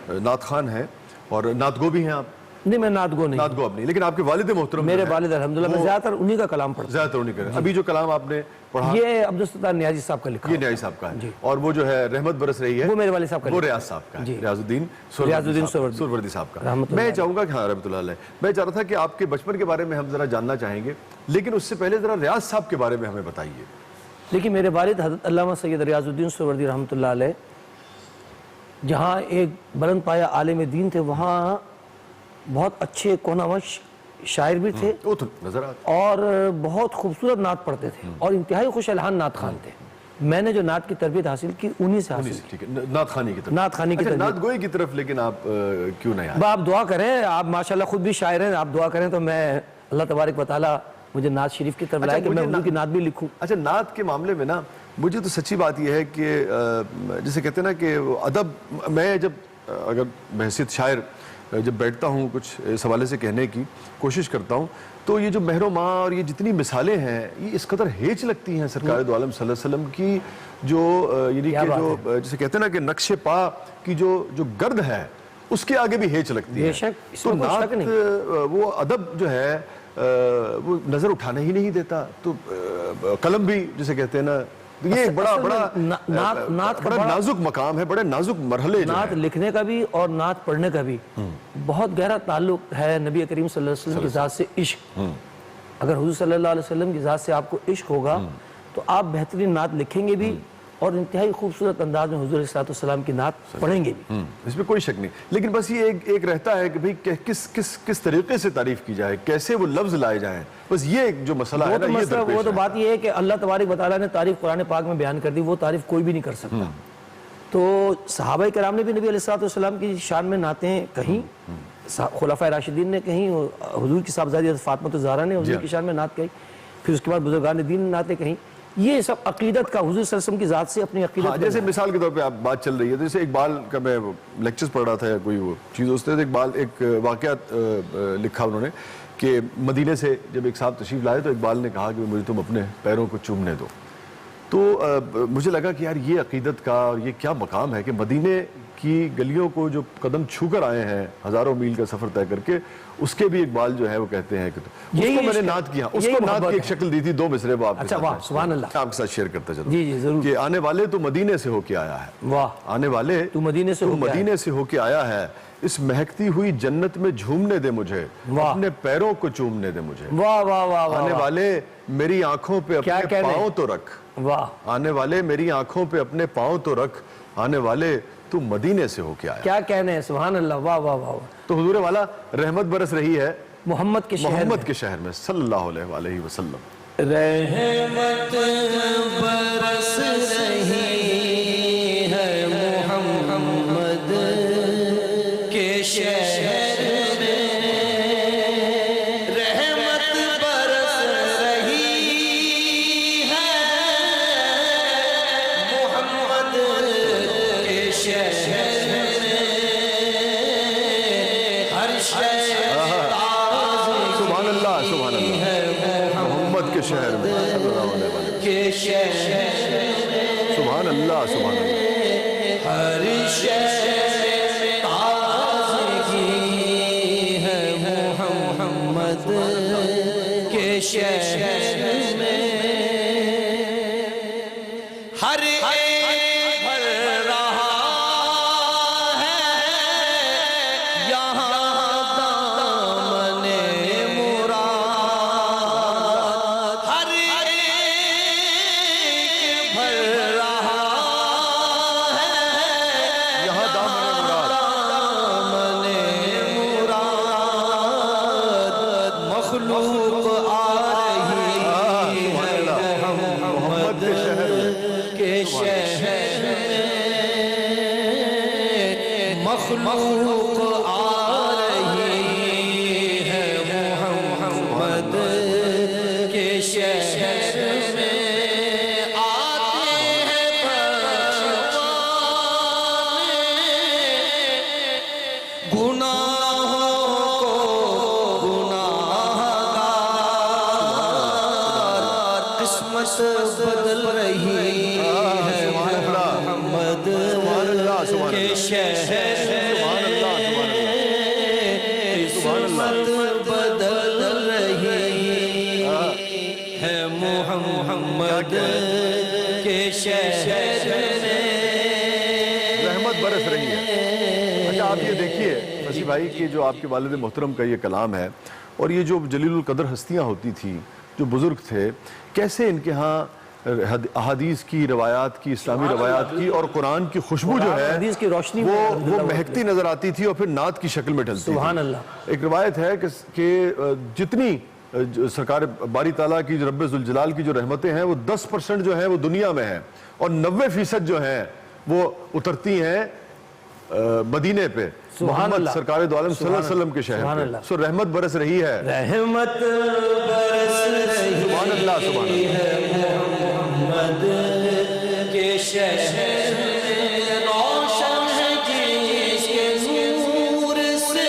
نعت خوان ہیں اور نعت گو بھی ہیں آپ. نہیں میں نعت گو نہیں, لیکن آپ کے والد محترم میرے والد الحمدللہ میں زیادہ تر انہی کا کلام پڑھتا ہوں. ابھی جو کلام آپ نے پڑھا یہ عبدالستار نیازی صاحب کا لکھا, یہ نیازی صاحب کا ہے, اور وہ جو ہے رحمت برس رہی ہے وہ میرے والد صاحب کا, وہ ریاض صاحب کا ہے, ریاض الدین سہروردی صاحب کا. میں چاہوں گا کہ ہاں رحمۃ اللہ علیہ, میں چاہ رہا تھا کہ آپ کے بچپن کے بارے میں ہم ذرا جاننا چاہیں گے, لیکن اس سے پہلے ذرا ریاض صاحب کے بارے میں ہمیں بتائیے. دیکھیے میرے والد حضرت علامہ سید ریاض الدین سہروردی رحمۃ اللہ علیہ جہاں ایک بلند پایہ عالم دین تھے, وہاں بہت اچھے کوناوش شاعر بھی تھے اور بہت خوبصورت نعت پڑھتے تھے اور انتہائی خوش الحان نعت خوان تھے. میں نے جو نعت کی تربیت حاصل کی انہی سے حاصل کی, نعت خوانی کی طرف. نعت گوئی کی طرف لیکن آپ کیوں نہیں آئے؟ آپ دعا کریں, آپ ماشاءاللہ خود بھی شاعر ہیں, آپ دعا کریں تو میں اللہ تبارک و تعالیٰ مجھے نعت شریف کی طرف لائے کہ میں اردو کی نعت بھی لکھوں. اچھا, نعت کے معاملے میں نا مجھے تو سچی بات یہ ہے کہ جسے کہتے ہیں نا کہ ادب, میں جب اگر بحیثیت شاعر جب بیٹھتا ہوں کچھ اس حوالے سے کہنے کی کوشش کرتا ہوں تو یہ جو مہر و ماں اور یہ جتنی مثالیں ہیں یہ اس قدر ہیچ لگتی ہیں سرکار دو عالم صلی اللہ علیہ وسلم کی, جو یعنی کہ جو جسے کہتے ہیں نا کہ نقش پا کی جو گرد ہے اس کے آگے بھی ہیچ لگتی ہے. تو نعت وہ ادب جو ہے وہ نظر اٹھانے ہی نہیں دیتا, تو قلم بھی جسے کہتے ہیں نا, یہ بڑا نازک مقام ہے, بڑے نازک مرحلے. نعت لکھنے کا بھی اور نعت پڑھنے کا بھی بہت گہرا تعلق ہے نبی کریم صلی اللہ علیہ وسلم کی ذات سے. عشق, اگر حضور صلی اللہ علیہ وسلم کی ذات سے آپ کو عشق ہوگا تو آپ بہترین نعت لکھیں گے بھی اور انتہائی خوبصورت انداز میں حضور علیہ السلام کی نعت پڑھیں گے بھی, اس میں کوئی شک نہیں. لیکن بس یہ ایک رہتا ہے کہ بھئی کس طریقے سے تعریف کی جائے, کیسے وہ لفظ لائے جائیں, بس یہ جو مسئلہ ہے نا, وہ تو بات یہ ہے کہ اللہ تبارک و تعالیٰ نے تعریف قرآن پاک میں بیان کر دی, وہ تعریف کوئی بھی نہیں کر سکتا. تو صحابہ کرام نے بھی نبی علیہ السلام کی شان میں نعتیں کہیں, خلفائے راشدین نے کہیں, حضور کی صاحبزادی فاطمہ الزہرا نے حضور کی شان میں نعت کہی, پھر اس کے بعد بزرگان دین نے نعتیں کہیں. یہ سب عقیدت کا حضور صلی اللہ علیہ وسلم کی ذات سے اپنی عقیدت. جیسے مثال کے طور پہ آپ بات چل رہی ہے, جیسے اقبال کا میں لیکچرز پڑھ رہا تھا یا کوئی وہ چیز, اس نے اقبال ایک واقعہ لکھا انہوں نے کہ مدینے سے جب ایک صاحب تشریف لائے تو اقبال نے کہا کہ مجھے تم اپنے پیروں کو چومنے دو. تو مجھے لگا کہ یار یہ عقیدت کا اور یہ کیا مقام ہے کہ مدینے کی گلیوں کو جو قدم چھو کر آئے ہیں ہزاروں میل کا سفر طے کر کے, اس کے بھی اقبال جو ہے وہ کہتے ہیں کہ اس کو میں نے نعت کیا, اس کو نعت کی ایک شکل دی تھی, 2 مصرے وہ آپ کے اچھا واہ سبحان اللہ, آپ کے ساتھ شیئر کرتا چلوں. جی جی ضرور. کہ آنے والے تو مدینے سے ہو کے آیا ہے, واہ, آنے والے تو مدینے سے ہو کے آیا ہے, اس مہکتی ہوئی جنت میں جھومنے دے مجھے, اپنے پیروں کو چومنے دے مجھے. واہ واہ واہ. آنے والے میری آنکھوں پہ اپنے پاؤں تو رکھ, واہ. آنے والے میری آنکھوں پہ اپنے پاؤں تو رکھ, آنے والے تو مدینے سے ہو کے آیا. کیا کہنے ہیں, سبحان اللہ, واہ واہ واہ. تو حضور والا رحمت برس رہی ہے محمد کے شہر میں صلی اللہ علیہ وسلم. رحمت برس رہی ہے محمد کے شہر میں, رحمت برس رہی ہے محمد کے شہر میں, ہر شہر سبحان اللہ سبحان اللہ, محمد کے شہر میں صلی اللہ علیہ وسلم کے شہر میں, سبحان اللہ سبحان اللہ, ہر شہر تازگی ہے محمد کے شہر میں, ہر ایک بھر رہا ہے یہاں دامن مراد, ہر ایک بھر رہا ہے یہاں دامن مراد, مراد, مخلوق آ رہی ہے محمد کے شہر میں, مخلوق آ رہی ہے محمد کے شہر میں, آتے ہیں بخشوانے گناہوں کو گناہگار, قسمت بدل رہی ہے محمد کے شہر میں, قسمت بدل رہی ہے محمد کے شہر میں, رحمت برس رہی ہے. اچھا آپ یہ دیکھیے مسیح بھائی کہ جو آپ کے والد محترم کا یہ کلام ہے, اور یہ جو جلیل القدر ہستیاں ہوتی تھیں, جو بزرگ تھے, کیسے ان کے ہاں احادیث کی, روایات کی, اسلامی روایات کی اور قرآن کی خوشبو جو ہے حدیث کی روشنی وہ مہکتی نظر آتی تھی اور پھر نعت کی شکل میں ڈھلتی تھی. سبحان اللہ. ایک روایت ہے کہ جتنی سرکار باری تعالیٰ کی جو رب ذوالجلال کی جو رحمتیں ہیں وہ 10% جو ہیں وہ دنیا میں ہیں, اور 90% جو ہیں وہ اترتی ہیں مدینے پہ, محمد سرکار دو عالم صلی اللہ علیہ وسلم کے شہر پہ. سو رحمت برس رہی ہے, رحمت برس رہی سبحان اللہ سبحان اللہ, ہے محمد کے شہر میں, روشن ہے جس کے نور سے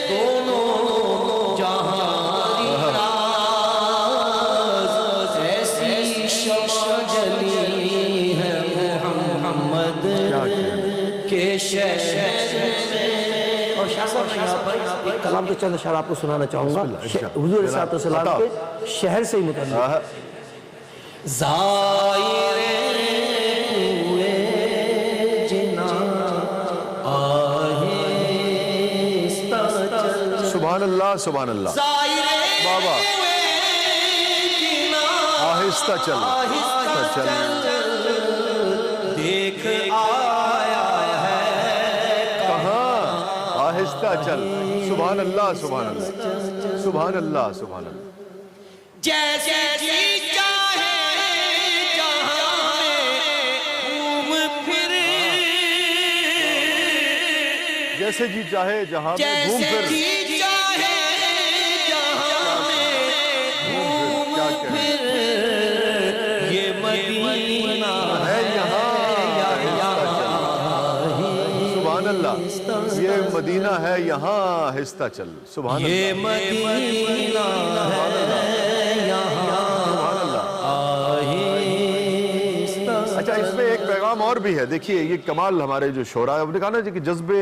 دونوں جہاں راز, ایسی شمع جلی ہے محمد کے شہر میں. اور شاہ صاحب یہاں پر ایک کلام کے چند اشعار آپ کو سنانا چاہوں گا حضور علیہ السلام کے شہر سے ہی متعلق. زائرے ہوئے جنا آہستہ چل, سبحان اللہ سبحان اللہ, زائرے بابا ہوئے جنا آہستہ چل, آہستہ چل, دیکھ آیا ہے کہاں آہستہ چل, سبحان اللہ سبحان اللہ سبحان اللہ سبحان اللہ, جیسے جی چاہے جہاں میں گھوم پھر, جیسے جی چاہے جہاں میں گھوم جیسے پھر, جی چاہے جہاں میں گھوم پھر, یہ مدینہ ہے یہاں, سبحان اللہ, یہ مدینہ ہے یہاں آہستہ چل, سبحان یہ اللہ, مدینہ ہے یہاں سبحان اللہ. آہستہ. اچھا اس میں ایک پیغام اور اور بھی ہے. دیکھیے یہ کمال ہمارے جو شعراء ہے, نے کہا نا جی کہ جذبے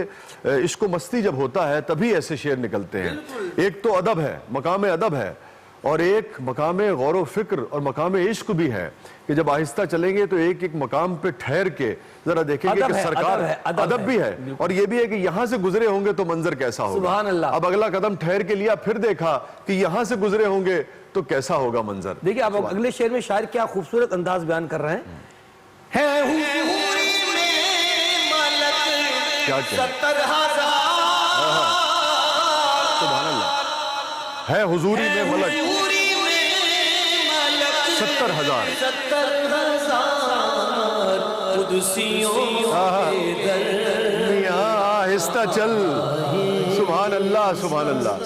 عشق و مستی جب ہوتا ہے تبھی ایسے شعر نکلتے ہیں. ایک تو ادب ہے, مقام ادب ہے, اور ایک مقام غور و فکر اور مقام عشق بھی ہے کہ جب آہستہ چلیں گے تو ایک ایک مقام پہ ٹھہر کے ذرا دیکھیں گے کہ سرکار ادب بھی ہے, اور یہ بھی ہے کہ یہاں سے گزرے ہوں گے تو منظر کیسا ہوگا. سبحان اللہ. اب اگلا قدم ٹھہر کے لیا, پھر دیکھا کہ یہاں سے گزرے ہوں گے تو کیسا ہوگا منظر. دیکھیں اب اگلے شعر میں شاعر کیا خوبصورت انداز بیان کر رہے ہیں. سبحان اللہ. ہے حضوری میں ملک 70,000 آہستہ چل. سبحان اللہ سبحان اللہ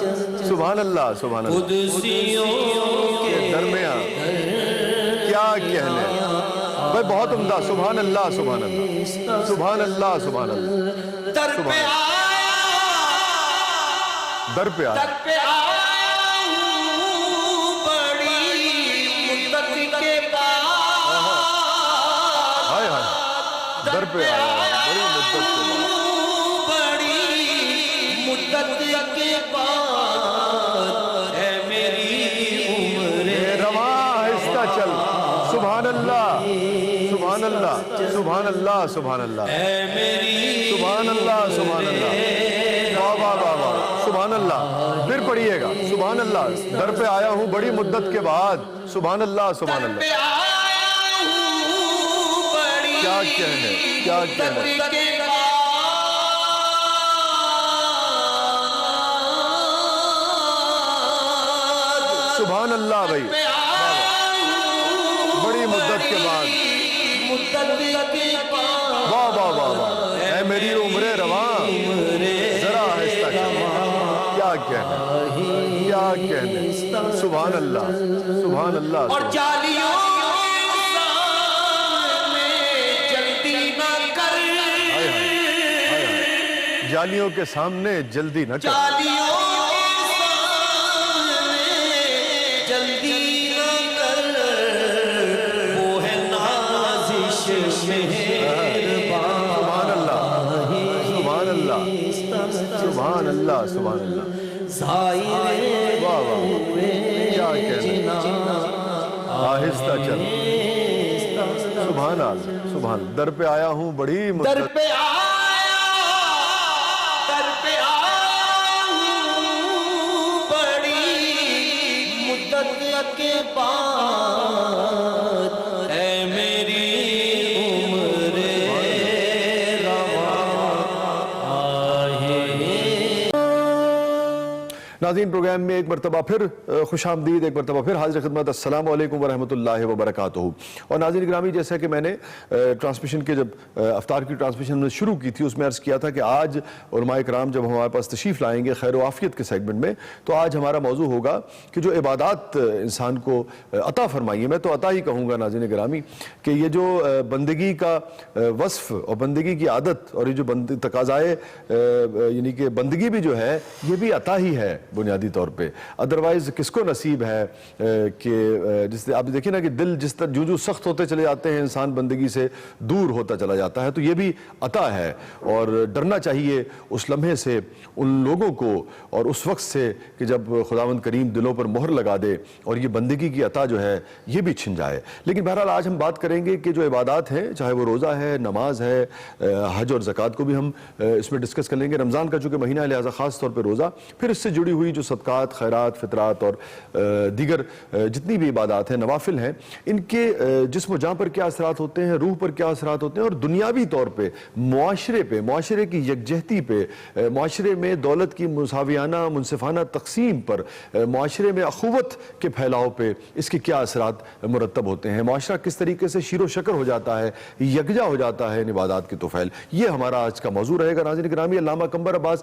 سبحان اللہ سبحان اللہ. درمیان کیا کہنے بھائی, بہت عمدہ. سبحان اللہ سبحان اللہ سبحان اللہ سبحان اللہ. در پہ آیا در پہ آیا بڑی مدت کے بعد اے میری عمر رواں. آہستہ چل. سبحان اللہ سبحان اللہ سبحان اللہ سبحان اللہ سبحان اللہ سبحان اللہ. واہ واہ واہ واہ. سبحان اللہ. پھر پڑھیے گا. سبحان اللہ. در پہ آیا ہوں بڑی مدت کے بعد. سبحان اللہ سبحان اللہ. کیا کہنے کیا کہنے. سبحان اللہ بھائی. بڑی مدت کے بعد. واہ واہ واہ واہ. اے میری عمر رواں ذرا آہستہ چل. کیا کہنے کیا کہنے. سبحان اللہ سبحان اللہ. اور جالیوں کے سامنے جلدی نہ کر. جلدی نہ کر. وہ ہے نازش مہربان. سبحان اللہ سبحان اللہ سبحان اللہ سبحان اللہ. واہ واہ. کیا کہنا. آہستہ چل. سبحان اللہ سبحان. در پہ آیا ہوں بڑی مدت کے بعد اے میری عمر ناظرین. پروگرام میں ایک مرتبہ پھر خوش آمدید, ایک مرتبہ پھر حاضر خدمت. السلام علیکم ورحمۃ اللہ وبرکاتہ. اور ناظرین گرامی, جیسا کہ میں نے ٹرانسمیشن کے جب افطار کی ٹرانسمیشن میں شروع کی تھی اس میں عرض کیا تھا کہ آج علماء کرام جب ہمارے پاس تشریف لائیں گے خیر و عافیت کے سیگمنٹ میں, تو آج ہمارا موضوع ہوگا کہ جو عبادات انسان کو عطا فرمائیے. میں تو عطا ہی کہوں گا ناظرین گرامی, کہ یہ جو بندگی کا وصف اور بندگی کی عادت اور یہ جو تقاضائے یعنی کہ بندگی بھی جو ہے یہ بھی عطا ہی ہے بنیادی طور پہ. ادروائز کس کو نصیب ہے کہ جس آپ دیکھیں نا کہ دل جس طرح جو سخت ہوتے چلے جاتے ہیں انسان بندگی سے دور ہوتا چلا جاتا ہے, تو یہ بھی عطا ہے. اور ڈرنا چاہیے اس لمحے سے, ان لوگوں کو اور اس وقت سے کہ جب خداوند کریم دلوں پر مہر لگا دے اور یہ بندگی کی عطا جو ہے یہ بھی چھن جائے. لیکن بہرحال آج ہم بات کریں گے کہ جو عبادات ہیں, چاہے وہ روزہ ہے, نماز ہے, حج اور زکوٰۃ کو بھی ہم اس میں ڈسکس کر لیں گے. رمضان کا چونکہ مہینہ ہے لہٰذا خاص طور پہ روزہ, پھر اس سے جڑی ہوئی جو صدقات, خیرات, فطرات اور دیگر جتنی بھی عبادات ہیں, نوافل ہیں, ان کے جسم و جاں پر کیا اثرات ہوتے ہیں, روح پر کیا اثرات ہوتے ہیں, اور دنیاوی طور پہ معاشرے پہ, معاشرے کی یکجہتی پہ, معاشرے میں دولت کی مساویانہ منصفانہ تقسیم پر, معاشرے میں اخوت کے پھیلاؤ پہ اس کے کیا اثرات مرتب ہوتے ہیں, معاشرہ کس طریقے سے شیر و شکر ہو جاتا ہے, یکجا ہو جاتا ہے ان عبادات کی توفیل. یہ ہمارا آج کا موضوع رہے گا. ناظرین گرامی, علامہ قمبر عباس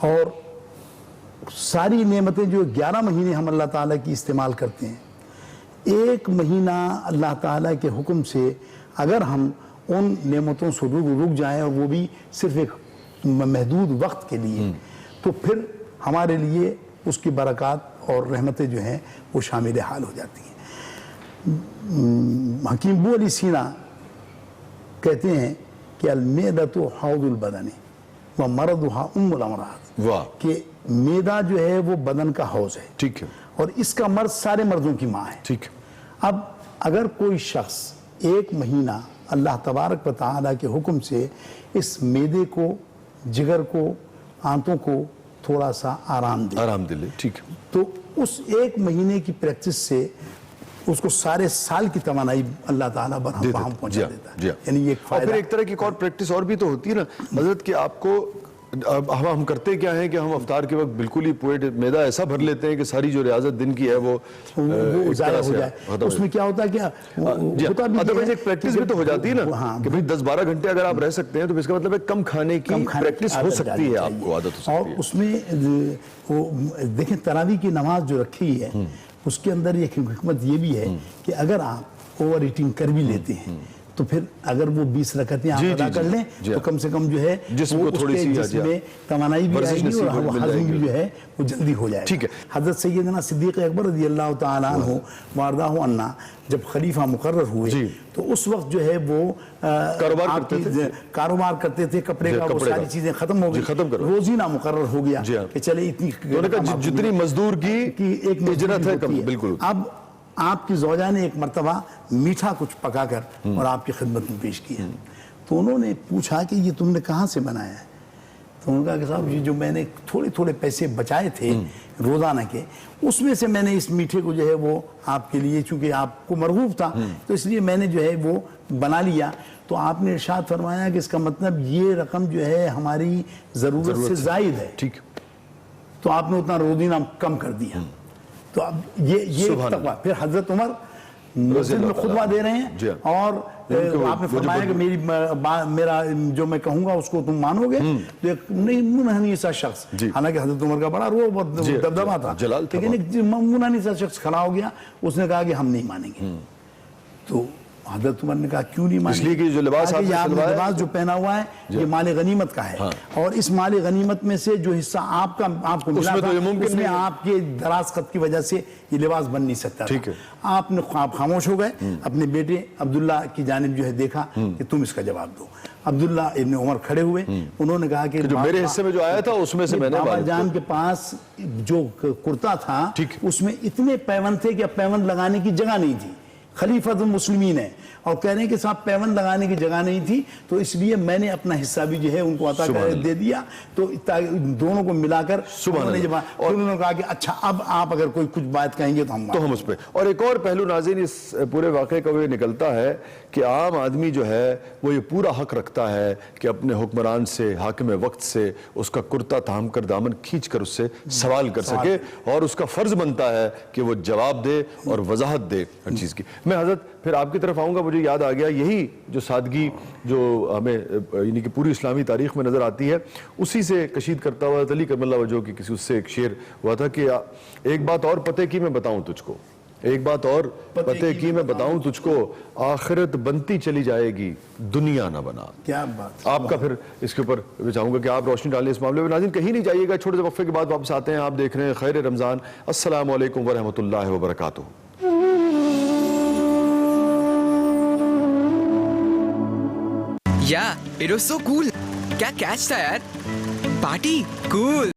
اور ساری نعمتیں جو 11 مہینے ہم اللہ تعالیٰ کی استعمال کرتے ہیں، ایک مہینہ اللہ تعالیٰ کے حکم سے اگر ہم ان نعمتوں سے رک جائیں اور وہ بھی صرف ایک محدود وقت کے لیے، تو پھر ہمارے لیے اس کی برکات اور رحمتیں جو ہیں وہ شامل حال ہو جاتی ہیں۔ حکیم ابو علی سینا کہتے ہیں کہ المیدۃ حوض البدن ومرضها ام الامراض، کہ میدا جو ہے وہ بدن کا حوض ہے، ٹھیک ہے، اور اس کا مرض سارے مرضوں کی ماں ہے، ٹھیک ہے۔ اب اگر کوئی شخص ایک مہینہ اللہ تبارک و تعالیٰ کے حکم سے اس میدے کو، جگر کو، آنتوں کو تھوڑا سا آرام دے لے، ٹھیک ہے، تو اس ایک مہینے کی پریکٹس سے اس کو سارے سال کی توانائی اللہ تعالیٰ برہم پہنچا دیتا ہے، یعنی یہ ایک اور پھر ایک طرح کی اور پریکٹس اور بھی تو ہوتی ہے نا حضرت، کہ آپ کو ہم کرتے کیا ہیں کہ ہم افطار کے وقت بالکل ہی پیٹ میدا ایسا بھر لیتے ہیں کہ ساری جو ریاضت دن کی ہے وہ ضائع ہو جائے۔ اس میں کیا ہوتا ہے کہ ادروائز ایک پریکٹس بھی تو ہو جاتی ہے نا کہ بھئی 10-12 گھنٹے اگر آپ رہ سکتے ہیں تو اس کا مطلب ہے کم کھانے کی پریکٹس ہو سکتی ہے، آپ کو عادت ہو سکتی ہے۔ اور اس میں دیکھیں تراویح کی نماز جو رکھی ہے اس کے اندر ایک حکمت یہ بھی ہے کہ اگر آپ اوور ایٹنگ کر بھی لیتے ہیں تو پھر اگر وہ 20 رکعتیں آپ ادا کر لیں تو کم سے کم جو ہے جسم کو تھوڑی سی جسم میں توانائی بھی آئے گی اور ہضم بھی جو ہے وہ جلدی ہو جائے گا۔ حضرت سیدنا صدیق اکبر رضی اللہ تعالیٰ عنہ وارضاہ عنہ جب خلیفہ مقرر ہوئے تو اس وقت جو ہے وہ کاروبار کرتے تھے، کپڑے کا، وہ ساری چیزیں ختم ہو گئی، روزینہ مقرر ہو گیا کہ چلے اتنی جتنی مزدور کی ایک اجرت ہے بالکل۔ اب آپ کی زوجہ نے ایک مرتبہ میٹھا کچھ پکا کر اور آپ کی خدمت میں پیش کیا، تو انہوں نے پوچھا کہ یہ تم نے کہاں سے بنایا ہے؟ تو انہوں نے کہا کہ صاحب یہ جو میں نے تھوڑے پیسے بچائے تھے روزانہ کے، اس میں سے میں نے اس میٹھے کو جو ہے وہ آپ کے لیے، چونکہ آپ کو مرغوب تھا تو اس لیے میں نے جو ہے وہ بنا لیا۔ تو آپ نے ارشاد فرمایا کہ اس کا مطلب یہ رقم جو ہے ہماری ضرورت سے زائد ہے، تو آپ نے اتنا روزینہ کم کر دیا۔ تو اب یہ تقویٰ، پھر حضرت عمر مسجد میں خطبہ دے رہے ہیں اور آپ نے فرمایا کہ میرا جو میں کہوں گا اس کو تم مانو گے، تو ایک منحنی سا شخص، حالانکہ حضرت عمر کا بڑا روح دبدبہ تھا، لیکن ایک منحنی سا شخص کھڑا ہو گیا، اس نے کہا کہ ہم نہیں مانیں گے۔ تو حضرت عمر نے کہا کیوں نہیں مانیں؟ اس لیے کہ جو لباس آپ نے لباس جو پہنا ہوا ہے یہ مال غنیمت کا ہے، اور اس مال غنیمت میں سے جو حصہ آپ کو ملا تھا اس میں آپ کے دراز خط کی وجہ سے یہ لباس بن نہیں سکتا تھا۔ آپ نے خاموش ہو گئے، اپنے بیٹے عبداللہ کی جانب جو ہے دیکھا کہ تم اس کا جواب دو۔ عبداللہ ابن عمر کھڑے ہوئے، انہوں نے کہا کہ جو میرے حصے میں جو آیا تھا اس میں سے میں نے بابا جان کے پاس جو کرتا تھا اس میں اتنے پیوند تھے کہ اب پیوند لگانے کی جگہ نہیں تھی، خلیفۃ المسلمین ہے، اور کہہ رہے ہیں کہ صاحب پیوند لگانے کی جگہ نہیں تھی تو اس لیے میں نے اپنا حصہ بھی جو ہے ان کو عطا کر دے دیا۔ تو دونوں کو ملا کر انہوں نے کہا کہ اچھا اب آپ اگر کوئی کچھ بات کہیں گے تو ہم اس پہ۔ اور ایک اور پہلو ناظرین اس پورے واقعے کا وہ نکلتا ہے کہ عام آدمی جو ہے وہ یہ پورا حق رکھتا ہے کہ اپنے حکمران سے، حاکم وقت سے اس کا کرتا تھام کر دامن کھینچ کر اس سے سوال کر سکے، اور اس کا فرض بنتا ہے کہ وہ جواب دے اور وضاحت دے ہر چیز کی۔ میں حضرت پھر آپ کی طرف آؤں گا، مجھے یاد آ گیا یہی جو سادگی جو ہمیں یعنی کہ پوری اسلامی تاریخ میں نظر آتی ہے، اسی سے کشید کرتا ہوا علی کرم اللہ وجہہ کی کسی اس سے ایک شعر ہوا تھا کہ ایک بات اور پتے کی میں بتاؤں تجھ کو، ایک بات اور پتے کی میں بتاؤں تجھ کو، آخرت بنتی چلی جائے گی دنیا نہ بنا۔ کیا بات! آپ کا پھر اس کے اوپر میں چاہوں گا کہ آپ روشنی ڈالیں اس معاملے میں۔ ناظرین کہیں نہیں جائیے گا، چھوٹے سے وقفے کے بعد واپس آتے ہیں، آپ دیکھ رہے ہیں خیر رمضان۔ السلام علیکم ورحمۃ اللہ وبرکاتہ۔ Yeah, it was so cool. کیا کیچ تھا یار، پارٹی کول۔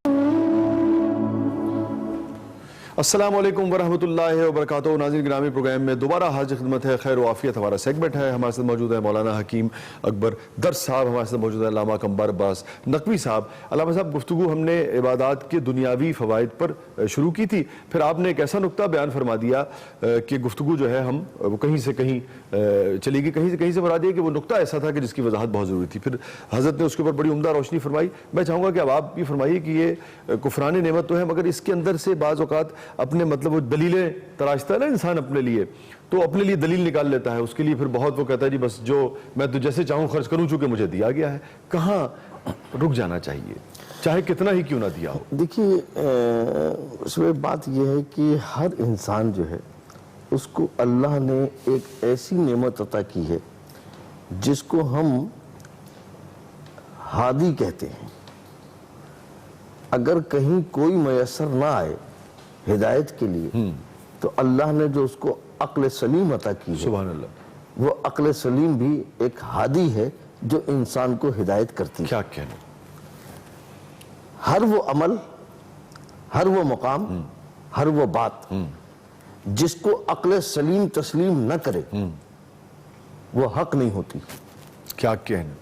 السلام علیکم ورحمۃ اللہ وبرکاتہ۔ ناظرین گرامی، پروگرام میں دوبارہ حاضر خدمت ہے خیر و عافیت ہمارا سیگمنٹ ہے۔ ہمارے ساتھ موجود ہے مولانا حکیم اکبر درس صاحب، ہمارے ساتھ موجود ہے علامہ قمبر عباس نقوی صاحب۔ علامہ صاحب، گفتگو ہم نے عبادات کے دنیاوی فوائد پر شروع کی تھی، پھر آپ نے ایک ایسا نقطہ بیان فرما دیا کہ گفتگو جو ہے ہم وہ کہیں سے کہیں چلی گئی، کہیں سے کہیں سے مراد یہ کہ وہ نقطہ ایسا تھا کہ جس کی وضاحت بہت ضروری تھی، پھر حضرت نے اس کے اوپر بڑی عمدہ روشنی فرمائی۔ میں چاہوں گا کہ اب آپ یہ فرمائیے کہ یہ کفران نعمت تو ہے، مگر اس کے اندر سے بعض اوقات اپنے مطلب وہ دلیلیں تراشتا ہے نا انسان اپنے لیے، تو اپنے لیے دلیل نکال لیتا ہے، اس کے لیے پھر بہت وہ کہتا ہے جی بس جو میں تو جیسے چاہوں خرچ کروں چونکہ مجھے دیا گیا ہے. کہاں رک جانا چاہیے چاہے کتنا ہی کیوں نہ دیا ہو؟ دیکھیے اس میں بات یہ ہے کہ ہر انسان جو ہے اس کو اللہ نے ایک ایسی نعمت عطا کی ہے جس کو ہم ہادی کہتے ہیں. اگر کہیں کوئی میسر نہ آئے ہدایت کے لیے تو اللہ نے جو اس کو عقل سلیم عطا کی ہے، سبحان اللہ، وہ عقل سلیم بھی ایک ہادی ہے جو انسان کو ہدایت کرتی ہے. کیا کہنا، ہر وہ عمل، ہر وہ مقام، ہر وہ بات جس کو عقل سلیم تسلیم نہ کرے وہ حق نہیں ہوتی. کیا کہنا،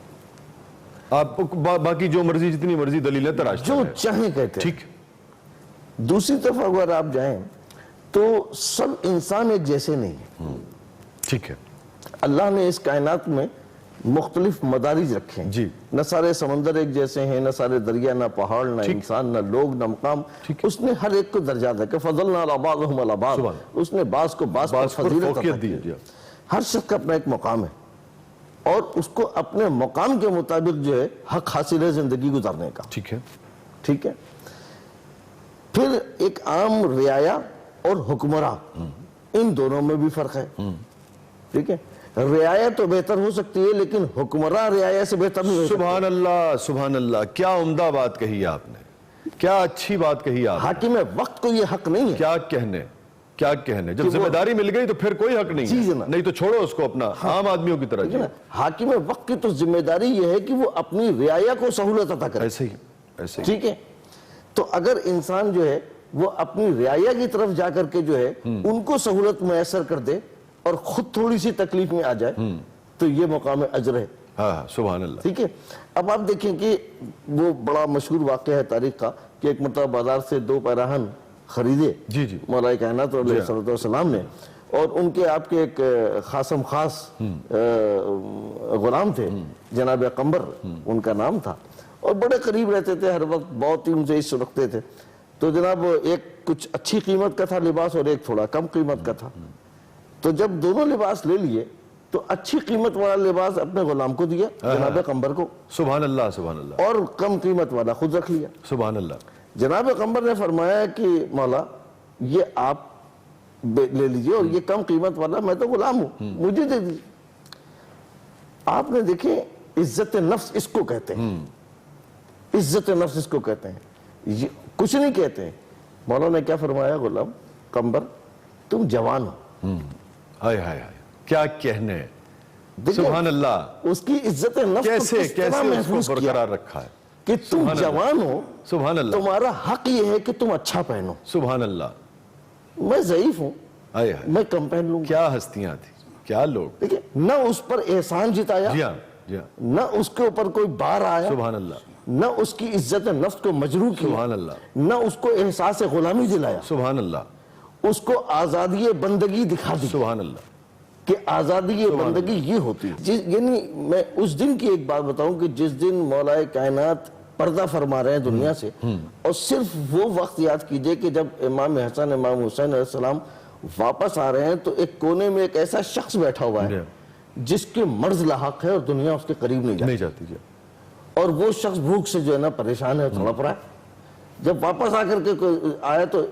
آپ باقی جو مرضی جتنی مرضی دلیلیں تراشتے جو ہیں چاہیں کہتے ہیں. ٹھیک. دوسری طرف اگر آپ جائیں تو سب انسان ایک جیسے نہیں ہیں. ٹھیک ہے. اللہ نے اس کائنات میں مختلف مدارج رکھے ہیں. جی. نہ سارے سمندر ایک جیسے ہیں، نہ سارے دریا، نہ پہاڑ، نہ انسان، نہ لوگ، نہ مقام. اس نے ہر ایک کو درجات ہے کہ فضلنا علی بعضهم علی بعض، اس نے بعض کو بعض پر فضیلت عطا کی ہے. ہر شخص کا اپنا ایک مقام ہے اور اس کو اپنے مقام کے مطابق جو ہے حق حاصل ہے زندگی گزارنے کا. ٹھیک ہے. ٹھیک ہے. پھر ایک عام رعایا اور حکمراں، ان دونوں میں بھی فرق ہے. ٹھیک ہے. رعایا تو بہتر ہو سکتی ہے لیکن حکمراں رعایا سے بہتر نہیں ہو سکتی. سبحان اللہ، سبحان اللہ، کیا عمدہ بات کہی آپ نے، کیا اچھی بات کہی آپ نے. حاکم وقت کو یہ حق نہیں ہے. کیا کہنے، کیا کہنے، جب ذمہ داری مل گئی تو پھر کوئی حق نہیں ہے، نہیں تو چھوڑو اس کو اپنا عام آدمیوں کی طرح. حاکم وقت کی تو ذمہ داری یہ ہے کہ وہ اپنی رعایا کو سہولت عطا کرے. ایسے ہی، ایسے ہی. ٹھیک ہے. تو اگر انسان جو ہے وہ اپنی رعایا کی طرف جا کر کے جو ہے ان کو سہولت میسر کر دے اور خود تھوڑی سی تکلیف میں آ جائے تو یہ مقام اجر ہے. ہاں، سبحان اللہ. ٹھیک ہے. اب آپ دیکھیں کہ وہ بڑا مشہور واقعہ ہے تاریخ کا کہ ایک مرتبہ بازار سے 2 پیراہن خریدے مولا کائنات علیہ السلام نے، اور ان کے آپ کے ایک خاصم خاص غلام تھے جناب قمبر ان کا نام تھا، اور بڑے قریب رہتے تھے، ہر وقت بہت ہی ان سے عشق رکھتے تھے. تو جناب ایک کچھ اچھی قیمت کا تھا لباس اور ایک تھوڑا کم قیمت کا تھا. تو جب دونوں لباس لے لیے تو اچھی قیمت والا لباس اپنے غلام کو دیا جناب قمبر کو. سبحان اللہ، سبحان اللہ. اور کم قیمت والا خود رکھ لیا. سبحان اللہ. جناب قمبر نے فرمایا کہ مولا یہ آپ لے لیجئے اور یہ کم قیمت والا میں تو غلام ہوں مجھے دے دیجئے. آپ نے دیکھیں عزت نفس اس کو کہتے ہیں، عزت نفس اس کو کہتے ہیں، کچھ نہیں کہتے ہیں. مولا نے کیا فرمایا، غلام قمبر تم جوان ہو. ہائے ہائے ہائے، کیا کہنے. سبحان اللہ. اس کی عزت نفس کیسے اس کو برقرار رکھا ہے کہ تم جوان ہو. سبحان اللہ. تمہارا حق یہ ہے کہ تم اچھا پہنو. سبحان اللہ. میں ضعیف ہوں، میں کم پہن لوں. کیا ہستیاں تھیں، کیا لوگ. دیکھیں نہ اس پر احسان جتایا، نہ اس کے اوپر کوئی بار آیا. سبحان اللہ. نہ اس کی عزت نفس کو مجروح کیا. سبحان اللہ. نہ اس کو احساس غلامی دلایا. سبحان اللہ. اس کو آزادی بندگی دکھا دی. سبحان اللہ. کہ آزادی بندگی یہ ہوتی ہے. یعنی میں اس دن کی ایک بات بتاؤں کہ جس دن مولا کائنات پردہ فرما رہے ہیں دنیا سے، اور صرف وہ وقت یاد کیجئے کہ جب امام حسن امام حسین علیہ السلام واپس آ رہے ہیں تو ایک کونے میں ایک ایسا شخص بیٹھا ہوا ہے جس کے مرض لاحق ہے اور دنیا اس کے قریب نہیں جاتی. اور وہ شخص بھوک سے جو ہے نا پریشان ہے، تڑپ رہا ہے. جب واپس آ کر کے آیا تو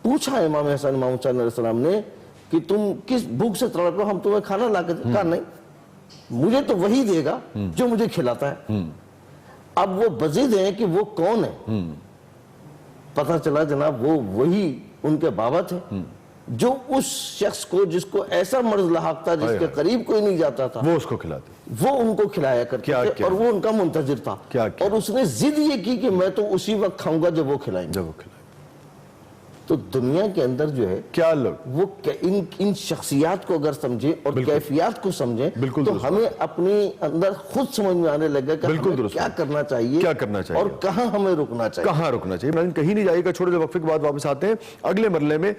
پوچھا امام حسن امام حسین علیہ السلام نے کہ تم کس بھوک سے تڑپ رہے ہو، ہم تمہیں کھانا لا کے دیں. کہا نہیں، مجھے تو وہی دے گا جو مجھے کھلاتا ہے. اب وہ بزید ہیں کہ وہ کون ہے. پتہ چلا جناب وہ وہی ان کے بابا تھے جو اس شخص کو جس کو ایسا مرض لاحق تھا جس کے قریب کوئی نہیں جاتا تھا وہ اس کو کھلاتے، وہ ان کو کھلایا کرتے تھے اور وہ ان کا منتظر تھا. اور اس نے ضد یہ کی کہ میں تو اسی وقت کھاؤں گا جب وہ کھلائیں گے. تو دنیا کے اندر جو ہے کیا لوگ وہ ان شخصیات کو اگر سمجھیں اور کیفیات کو سمجھیں تو ہمیں اپنی اندر خود سمجھ میں آنے لگا کہ ہمیں کیا کرنا چاہیے اور کہاں ہمیں رکنا چاہیے. کہیں نہیں جائے گا. چھوٹے وقفے کے بعد واپس آتے ہیں. اگلے مرحلے میں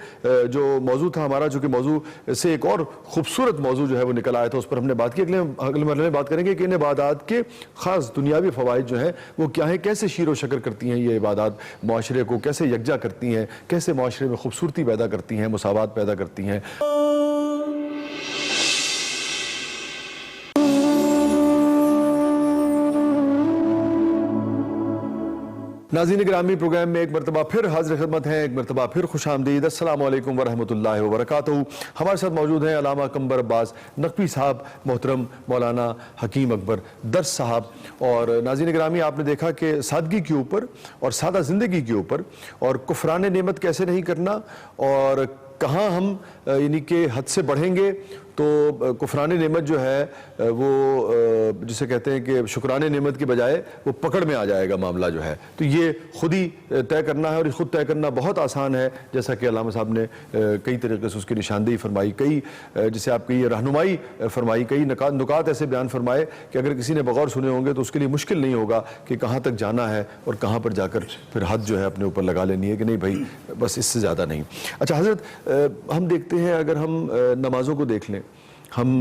جو موضوع تھا ہمارا، جو کہ موضوع سے ایک اور خوبصورت موضوع جو ہے وہ نکل آیا تھا، اس پر ہم نے بات کی. اگلے مرحلے میں بات کریں گے کہ ان عبادات کے خاص دنیاوی فوائد جو ہیں وہ کیا ہیں، کیسے شیر و شکر کرتی ہیں یہ عبادات، معاشرے کو کیسے یکجا کرتی ہیں، کیسے معاشرے میں خوبصورتی پیدا کرتی ہیں, مساوات پیدا کرتی ہیں. ناظرین گرامی, پروگرام میں ایک مرتبہ پھر حاضر خدمت ہیں, ایک مرتبہ پھر خوش آمدید. السلام علیکم ورحمۃ اللہ وبرکاتہ. ہمارے ساتھ موجود ہیں علامہ قمر عباس نقوی صاحب, محترم مولانا حکیم اکبر درس صاحب. اور ناظرین گرامی, آپ نے دیکھا کہ سادگی کے اوپر اور سادہ زندگی کے اوپر اور کفران نعمت کیسے نہیں کرنا, اور کہاں ہم یعنی کہ حد سے بڑھیں گے تو کفران نعمت جو ہے وہ جسے کہتے ہیں کہ شکران نعمت کی بجائے وہ پکڑ میں آ جائے گا معاملہ جو ہے. تو یہ خود ہی طے کرنا ہے, اور خود طے کرنا بہت آسان ہے, جیسا کہ علامہ صاحب نے کئی طریقے سے اس کی نشاندہی فرمائی, کئی جسے آپ کی رہنمائی فرمائی, کئی نکات ایسے بیان فرمائے کہ اگر کسی نے بغور سنے ہوں گے تو اس کے لیے مشکل نہیں ہوگا کہ کہاں تک جانا ہے اور کہاں پر جا کر پھر حد جو ہے اپنے اوپر لگا لینی ہے کہ نہیں بھائی بس اس سے زیادہ نہیں. اچھا حضرت, ہم دیکھتے ہیں اگر ہم نمازوں کو دیکھ لیں, ہم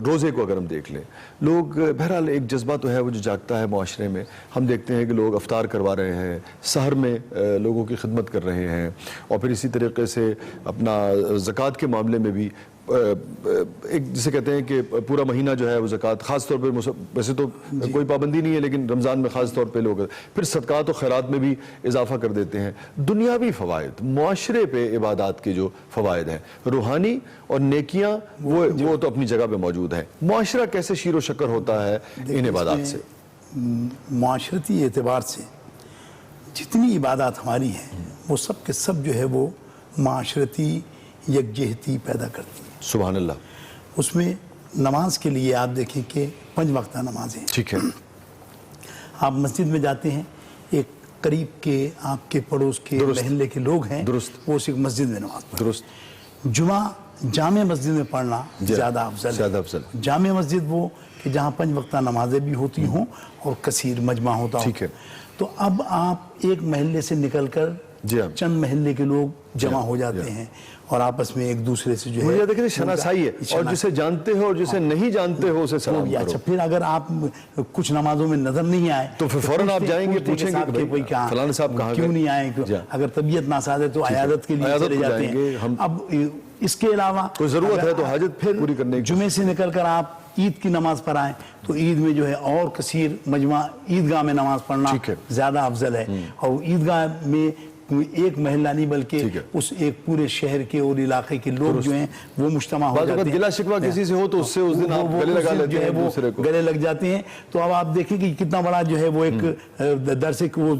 روزے کو اگر ہم دیکھ لیں, لوگ بہرحال ایک جذبہ تو ہے وہ جو جاگتا ہے معاشرے میں. ہم دیکھتے ہیں کہ لوگ افطار کروا رہے ہیں, سحر میں لوگوں کی خدمت کر رہے ہیں, اور پھر اسی طریقے سے اپنا زکوٰۃ کے معاملے میں بھی ایک جسے کہتے ہیں کہ پورا مہینہ جو ہے وہ زکوٰۃ, خاص طور پہ ویسے تو کوئی پابندی نہیں ہے لیکن رمضان میں خاص طور پہ لوگ پھر صدقات و خیرات میں بھی اضافہ کر دیتے ہیں. دنیاوی فوائد, معاشرے پہ عبادات کے جو فوائد ہیں, روحانی اور نیکیاں وہ تو اپنی جگہ پہ موجود ہیں. معاشرہ کیسے شیر و شکر ہوتا ہے ان عبادات سے؟ معاشرتی اعتبار سے جتنی عبادات ہماری ہیں وہ سب کے سب جو ہے وہ معاشرتی یکجہتی پیدا کرتی ہیں. سبحان اللہ. اس میں نماز کے لیے آپ دیکھیں کہ 5 وقتہ نمازیں, ٹھیک ہے, آپ مسجد میں جاتے ہیں, ایک قریب کے آپ کے پڑوس کے محلے کے لوگ ہیں, وہ صرف مسجد میں نماز پڑھتے ہیں. درست. جمعہ جامع مسجد میں پڑھنا زیادہ افضل ہے. جامع مسجد وہ کہ جہاں 5 وقتہ نمازیں بھی ہوتی ہوں اور کثیر مجمع ہوتا ہو. ٹھیک ہے. تو اب آپ ایک محلے سے نکل کر چند محلے کے لوگ جمع ہو جاتے ہیں اور آپس میں ایک دوسرے سے جو ہے مجھے دیکھیں شناسائی ہے, اور جسے جانتے ہو اور جسے نہیں جانتے ہو اسے سلام کرو. اچھا, پھر اگر آپ کچھ نمازوں میں نظر نہیں آئے تو پھر فوراً آپ جائیں گے, پوچھیں گے فلاں صاحب کہاں کیوں نہیں آئے, اگر طبیعت ناساز ہے تو عیادت کے لیے چلے جاتے ہیں. اب اس کے علاوہ کوئی ضرورت ہے تو حاجت پھر پوری کرنے کی, جمعے سے نکل کر آپ عید کی نماز پر آئیں تو عید میں جو ہے اور کثیر مجمع عیدگاہ میں نماز پڑھنا زیادہ افضل ہے. اور عیدگاہ میں ایک محلہ نہیں بلکہ اس ایک پورے شہر کے اور علاقے کے لوگ جو ہیں وہ مجتمع ہو جاتے ہیں. گلہ شکوہ کسی سے ہو تو اس سے اس دن آپ گلے لگا لیتے ہیں, دوسرے کو گلے لگ جاتے ہیں. تو اب آپ دیکھیں کہ کتنا بڑا جو ہے وہ ایک درس, وہ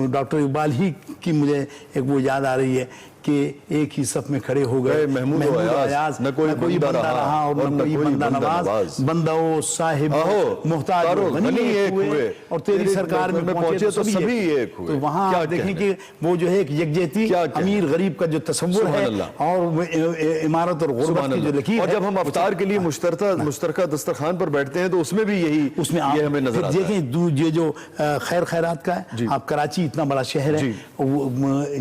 ڈاکٹر اقبال ہی کی مجھے ایک وہ یاد آ رہی ہے کہ ایک ہی صف میں کھڑے ہو گئے محمود و ایاز, نہ کوئی بندہ رہا اور نہ کوئی بندہ نواز, بندہ و صاحب محتاج و غنی ایک ہوئے اور تیری سرکار میں پہنچے تو سبھی ایک ہوئے. تو وہاں آپ دیکھیں کہ وہ جو ہے ایک یکجہتی امیر غریب کا جو تصور ہے اور عمارت اور غربت کی جو لکیر ہے. اور جب ہم افطار کے لیے مشترکہ دسترخوان پر بیٹھتے ہیں تو اس میں بھی یہی ہمیں نظر آتا ہے. دیکھیں یہ جو خیر خیرات کا ہے, آپ کراچی اتنا بڑا شہر ہے,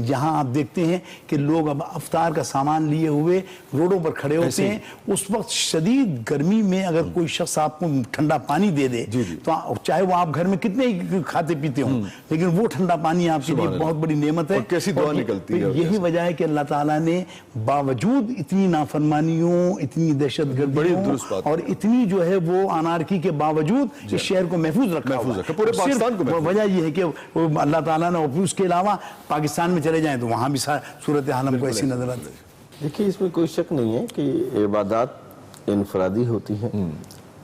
یہاں آپ دیکھتے ہیں کہ لوگ اب افطار کا سامان لیے ہوئے روڈوں پر کھڑے ہوتے ہیں. اس وقت شدید گرمی میں اگر کوئی شخص آپ کو ٹھنڈا پانی دے دے تو چاہے وہ آپ گھر میں کتنے ہی کھاتے پیتے ہوں, لیکن وہ ٹھنڈا پانی آپ کے لیے بہت بڑی نعمت ہے. کیسی دعا نکلتی ہے. یہی وجہ ہے کہ اللہ تعالیٰ نے باوجود اتنی نافرمانیوں, اتنی دہشت گردیوں اور اتنی جو ہے وہ انارکی کے باوجود اس شہر کو محفوظ رکھا ہوا ہے. پورے پاکستان کو وجہ یہ ہے کہ اللہ تعالیٰ نے, اس کے علاوہ پاکستان میں چلے جائیں تو وہاں بھی صورت حال ہم کو ایسی نظر آتی ہے. دیکھیے اس میں کوئی شک نہیں ہے کہ عبادات انفرادی ہوتی ہیں,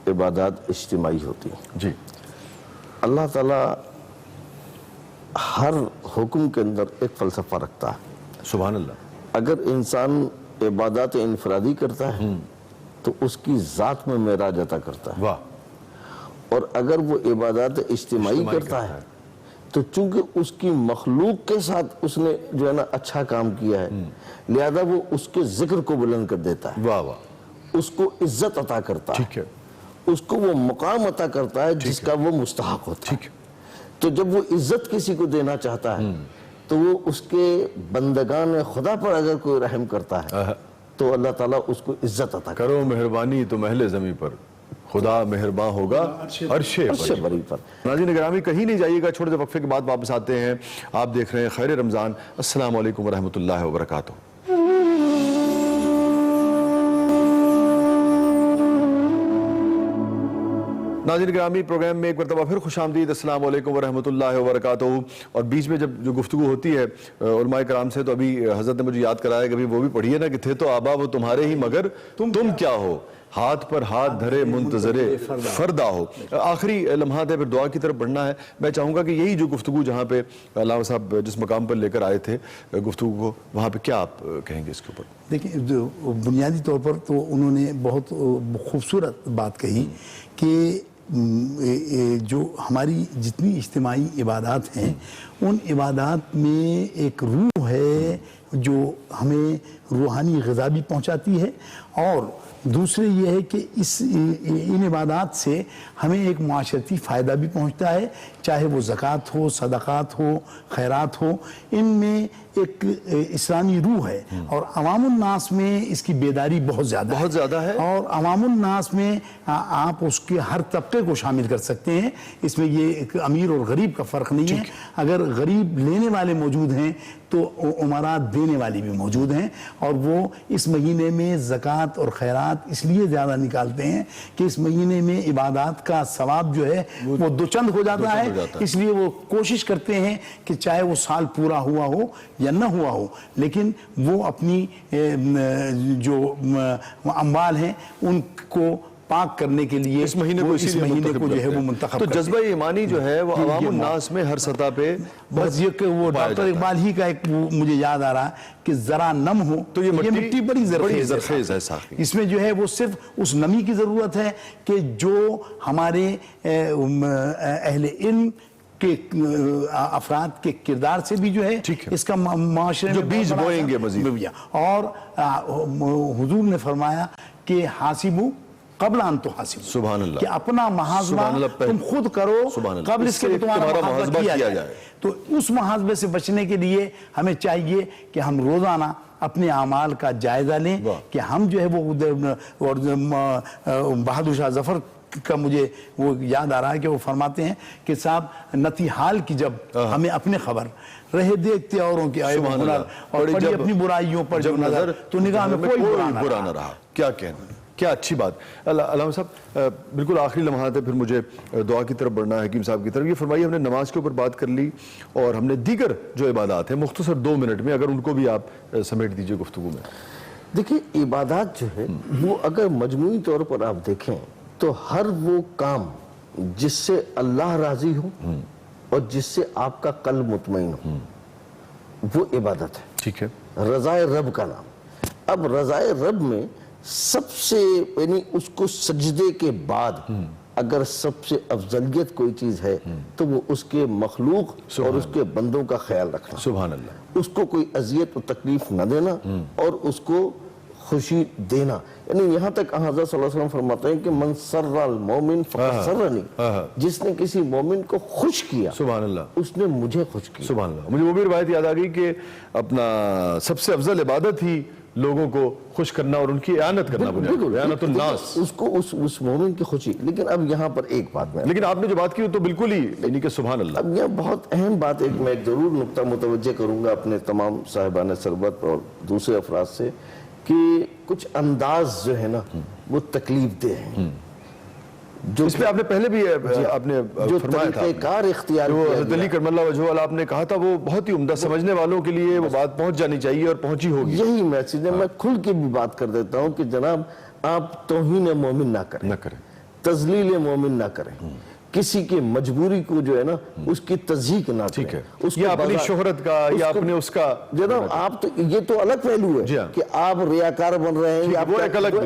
عبادات اجتماعی ہوتی ہیں. جی, اللہ تعالیٰ ہر حکم کے اندر ایک فلسفہ رکھتا ہے. سبحان اللہ. اگر انسان عبادات انفرادی کرتا ہے تو اس کی ذات میں معراج عطا کرتا ہے. واہ. اور اگر وہ عبادات اجتماعی کرتا ہے تو چونکہ اس کی مخلوق کے ساتھ اس نے جو ہے نا اچھا کام کیا ہے, لہذا وہ اس کے ذکر کو بلند کر دیتا ہے. واہ واہ. اس کو عزت عطا کرتا ہے. ٹھیک ہے. اس کو وہ مقام عطا کرتا ہے جس کا وہ مستحق ہوتا ہے. ٹھیک ہے. تو جب وہ عزت کسی کو دینا چاہتا ہے تو وہ اس کے بندگان خدا پر اگر کوئی رحم کرتا ہے تو اللہ تعالیٰ اس کو عزت عطا کرتا ہے. کرو مہربانی تو اہل زمین پر خدا مہرباں ہوگا عرش بری پر. ناظرین گرامی کہیں نہیں جائیے گا, چھوٹے سے وقفے کے بعد واپس آتے ہیں. آپ دیکھ رہے ہیں خیر رمضان. السلام علیکم ورحمۃ اللہ وبرکاتہ. ناظرین گرامی پروگرام میں ایک مرتبہ پھر خوش آمدید. السلام علیکم ورحمۃ اللہ وبرکاتہ. اور بیچ میں جب جو گفتگو ہوتی ہے علماء کرام سے, تو ابھی حضرت نے مجھے یاد کرایا کہ ابھی وہ بھی پڑھیے نا کہ تھے تو آبا وہ تمہارے ہی مگر تم کیا ہو, ہاتھ پر ہاتھ دھرے منتظر فردا ہو. آخری لمحات ہے, پھر دعا کی طرف بڑھنا ہے. میں چاہوں گا کہ یہی جو گفتگو جہاں پہ علامہ صاحب جس مقام پر لے کر آئے تھے گفتگو کو, وہاں پہ کیا آپ کہیں گے اس کے اوپر؟ دیکھیں جو بنیادی طور پر تو انہوں نے بہت خوبصورت بات کہی کہ جو ہماری جتنی اجتماعی عبادات ہیں ان عبادات میں ایک روح ہے جو ہمیں روحانی غذا بھی پہنچاتی ہے, اور دوسرے یہ ہے کہ ان عبادات سے ہمیں ایک معاشرتی فائدہ بھی پہنچتا ہے, چاہے وہ زکوٰۃ ہو, صدقات ہو, خیرات ہو. ان میں ایک اسلامی روح ہے, اور عوام الناس میں اس کی بیداری بہت زیادہ ہے, اور عوام الناس میں آپ اس کے ہر طبقے کو شامل کر سکتے ہیں. اس میں یہ ایک امیر اور غریب کا فرق نہیں ہے. اگر غریب لینے والے موجود ہیں تو امراء دینے والے بھی موجود ہیں, اور وہ اس مہینے میں زکوٰۃ اور خیرات اس لیے زیادہ نکالتے ہیں کہ اس مہینے میں عبادات کا ثواب جو ہے وہ دو چند ہو جاتا ہے. اس لیے وہ کوشش کرتے ہیں کہ چاہے وہ سال پورا ہوا ہو یا نہ ہوا ہو, لیکن وہ اپنی جو اموال ہیں ان کو پاک کرنے کے لیے اس مہینے کو جو ہے وہ منتخب. تو جذبہ ایمانی جو ہے وہ عوام الناس میں ہر سطح پہ بس یہ کہ وہ ڈاکٹر اقبال ہی کا ایک مجھے یاد آ رہا کہ ذرا نم ہو تو یہ مٹی بڑی زرخیز ہے. اس میں جو ہے وہ صرف اس نمی کی ضرورت ہے کہ جو ہمارے اہل علم کے افراد کے کردار سے بھی جو ہے اس کا معاشرے میں بیج بوئیں گے مزید. اور حضور نے فرمایا کہ حاسبو قبل ان تحاسبو, سبحان اللہ, کہ اپنا محاسبہ تم خود کرو قبل اس کے تمہارا محاسبہ کیا جائے. تو اس محاسبے سے بچنے کے لیے ہمیں چاہیے کہ ہم روزانہ اپنے اعمال کا جائزہ لیں کہ ہم جو ہے وہ بہادر شاہ ظفر کا مجھے وہ یاد آ رہا ہے کہ وہ فرماتے ہیں کہ صاحب نتی حال کی جب ہمیں اپنے خبر رہے دیکھتے اوروں کے عیب و ہنر اور پڑی اپنی برائیوں پر جو نظر تو نگاہ میں کوئی برا نہ رہا. کیا کہنا, کیا اچھی بات. علامہ صاحب بالکل آخری لمحات ہے, پھر مجھے دعا کی طرف بڑھنا ہے, حکیم صاحب کی طرف. یہ فرمائیے, ہم نے نماز کے اوپر بات کر لی اور ہم نے دیگر جو عبادات ہیں مختصر 2 منٹ میں اگر ان کو بھی آپ سمیٹ دیجئے گفتگو میں. دیکھیں عبادات جو ہے وہ اگر مجموعی طور پر آپ دیکھیں تو ہر وہ کام جس سے اللہ راضی ہو اور جس سے آپ کا قلب مطمئن ہو وہ عبادت ہے. ٹھیک ہے, رضائے رب کا نام. اب رضائے رب میں سب سے یعنی اس کو سجدے کے بعد اگر سب سے افضلیت کوئی چیز ہے تو وہ اس کے مخلوق اور اس کے بندوں کا خیال رکھنا. سبحان اللہ. اس کو کوئی اذیت و تکلیف نہ دینا اور اس کو خوشی دینا. یعنی یہاں تک حضرت صلی اللہ علیہ وسلم فرماتے ہیں کہ من سر المومن فقد سرنی, جس نے کسی مومن کو خوش کیا سبحان اللہ اس نے مجھے خوش کیا. سبحان اللہ. مجھے وہ بھی روایت یاد آ گئی کہ اپنا سب سے افضل عبادت ہی لوگوں کو خوش کرنا اور ان کی اعانت کرنا, اعانت الناس, اس کو اس مومن کی خوشی. لیکن اب یہاں پر ایک بات میں, لیکن آپ نے جو بات کی تو بالکل ہی یعنی کہ سبحان اللہ. اب یہ بہت اہم بات ایک میں ضرور نقطہ متوجہ کروں گا اپنے تمام صاحبان سربت اور دوسرے افراد سے کہ کچھ انداز جو ہے نا وہ تکلیف دہ ہیں. جو اس پہ آپ نے پہلے بھی آپ نے فرمایا تھا, طریقہ کار اختیار جو حضرت علی کرم اللہ وجہہ والا آپ نے کہا تھا وہ بہت ہی عمدہ, سمجھنے والوں کے لیے وہ بات پہنچ جانی چاہیے اور پہنچی ہوگی. یہی میسیج ہے. میں کھل کے بھی بات کر دیتا ہوں کہ جناب آپ توہین مومن نہ کریں, تذلیل مومن نہ کریں, کسی کی مجبوری کو جو ہے نا اس کی تضحیک نہ کریں, یا اپنی شہرت کا یا اپنے اس کا. جناب آپ تو یہ تو الگ پہلو ہے کہ آپ ریاکار بن رہے ہیں, وہ ایک الگ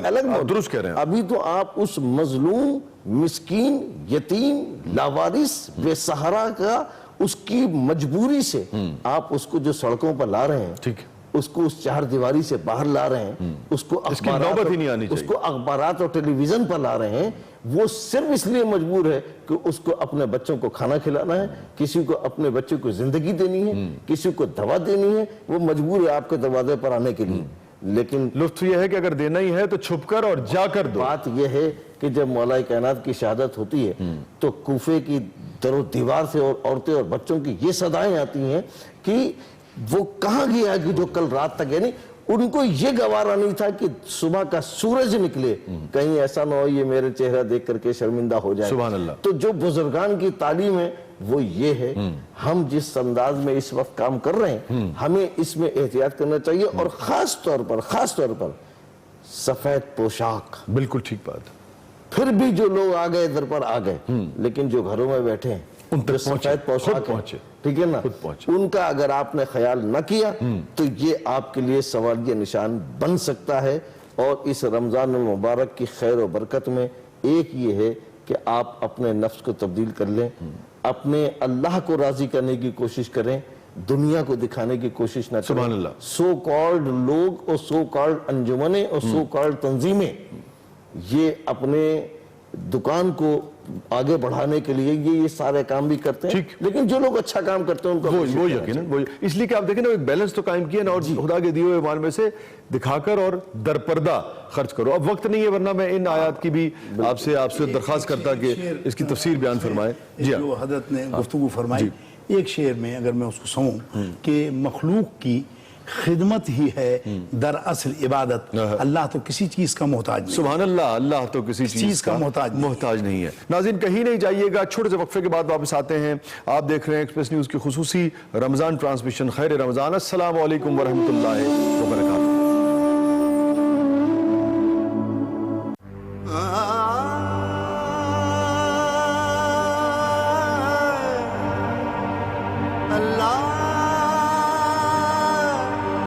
درست کہہ رہے ہیں. ابھی تو آپ اس مظلوم مسکین یتیم لاوارث بے سہارا کا اس کی مجبوری سے آپ اس کو جو سڑکوں پر لا رہے ہیں, اس کو اس چار دیواری سے باہر لا رہے ہیں, اس کو اخبارات اور ٹیلی ویژن پر لا رہے ہیں, وہ صرف اس لیے مجبور ہے کہ اس کو اپنے بچوں کو کھانا کھلانا ہے, کسی کو اپنے بچوں کو زندگی دینی ہے, کسی کو دوا دینی ہے, وہ مجبور ہے آپ کے دروازے پر آنے کے لیے. لیکن لطف یہ ہے کہ اگر دینا ہی ہے تو چھپ کر اور جا کر دو. بات یہ ہے کہ جب مولا کائنات کی شہادت ہوتی ہے تو کوفے کی در و دیوار سے اور عورتیں اور بچوں کی یہ صدائیں آتی ہیں کہ وہ کہاں گیا کہ جو کل رات تک، یعنی ان کو یہ گوارا نہیں تھا کہ صبح کا سورج نکلے، کہیں ایسا نہ ہو یہ میرے چہرہ دیکھ کر کے شرمندہ ہو جائے. سبحان اللہ. تو جو بزرگان کی تعلیم ہے وہ یہ ہے، ہم جس انداز میں اس وقت کام کر رہے ہیں ہمیں اس میں احتیاط کرنا چاہیے، اور خاص طور پر سفید پوشاک. بالکل ٹھیک بات. پھر بھی جو لوگ آ گئے در پر آ گئے، لیکن جو گھروں میں بیٹھے ہیں ان تک سفید پوشاک پہنچے، ٹھیک ہے نا، ان کا اگر آپ نے خیال نہ کیا تو یہ آپ کے لیے سوالیہ نشان بن سکتا ہے. اور اس رمضان المبارک کی خیر و برکت میں ایک یہ ہے کہ آپ اپنے نفس کو تبدیل کر لیں، اپنے اللہ کو راضی کرنے کی کوشش کریں، دنیا کو دکھانے کی کوشش نہ کریں. سبحان اللہ. سو کالڈ لوگ اور سو کالڈ انجمنیں اور سو کالڈ تنظیمیں یہ اپنے دکان کو آگے بڑھانے کے لیے یہ سارے کام بھی کرتے ہیں، لیکن جو لوگ اچھا کام کرتے ہیں ان کو وہ یقیناً اس لیے کہ آپ دیکھیں نا ایک بیلنس تو قائم کیا نا، اور خدا کے دیے ہوئے مال میں سے دکھا کر اور درپردہ خرچ کرو. اب وقت نہیں ہے ورنہ میں ان آیات کی بھی آپ سے درخواست کرتا کہ اس کی تفسیر بیان فرمائیں. جی جو حضرت نے گفتگو فرمائی ایک شعر میں اگر میں اس کو سموں کہ مخلوق کی خدمت ہی ہے دراصل عبادت، اللہ تو کسی چیز کا محتاج نہیں. سبحان اللہ. اللہ تو کسی چیز کا محتاج نہیں ہے. ناظرین کہیں نہیں جائیے گا، چھوٹے سے وقفے کے بعد واپس آتے ہیں. آپ دیکھ رہے ہیں ایکسپریس نیوز کی خصوصی رمضان ٹرانسمیشن. خیر رمضان. السلام علیکم ورحمۃ اللہ وبرکاتہ.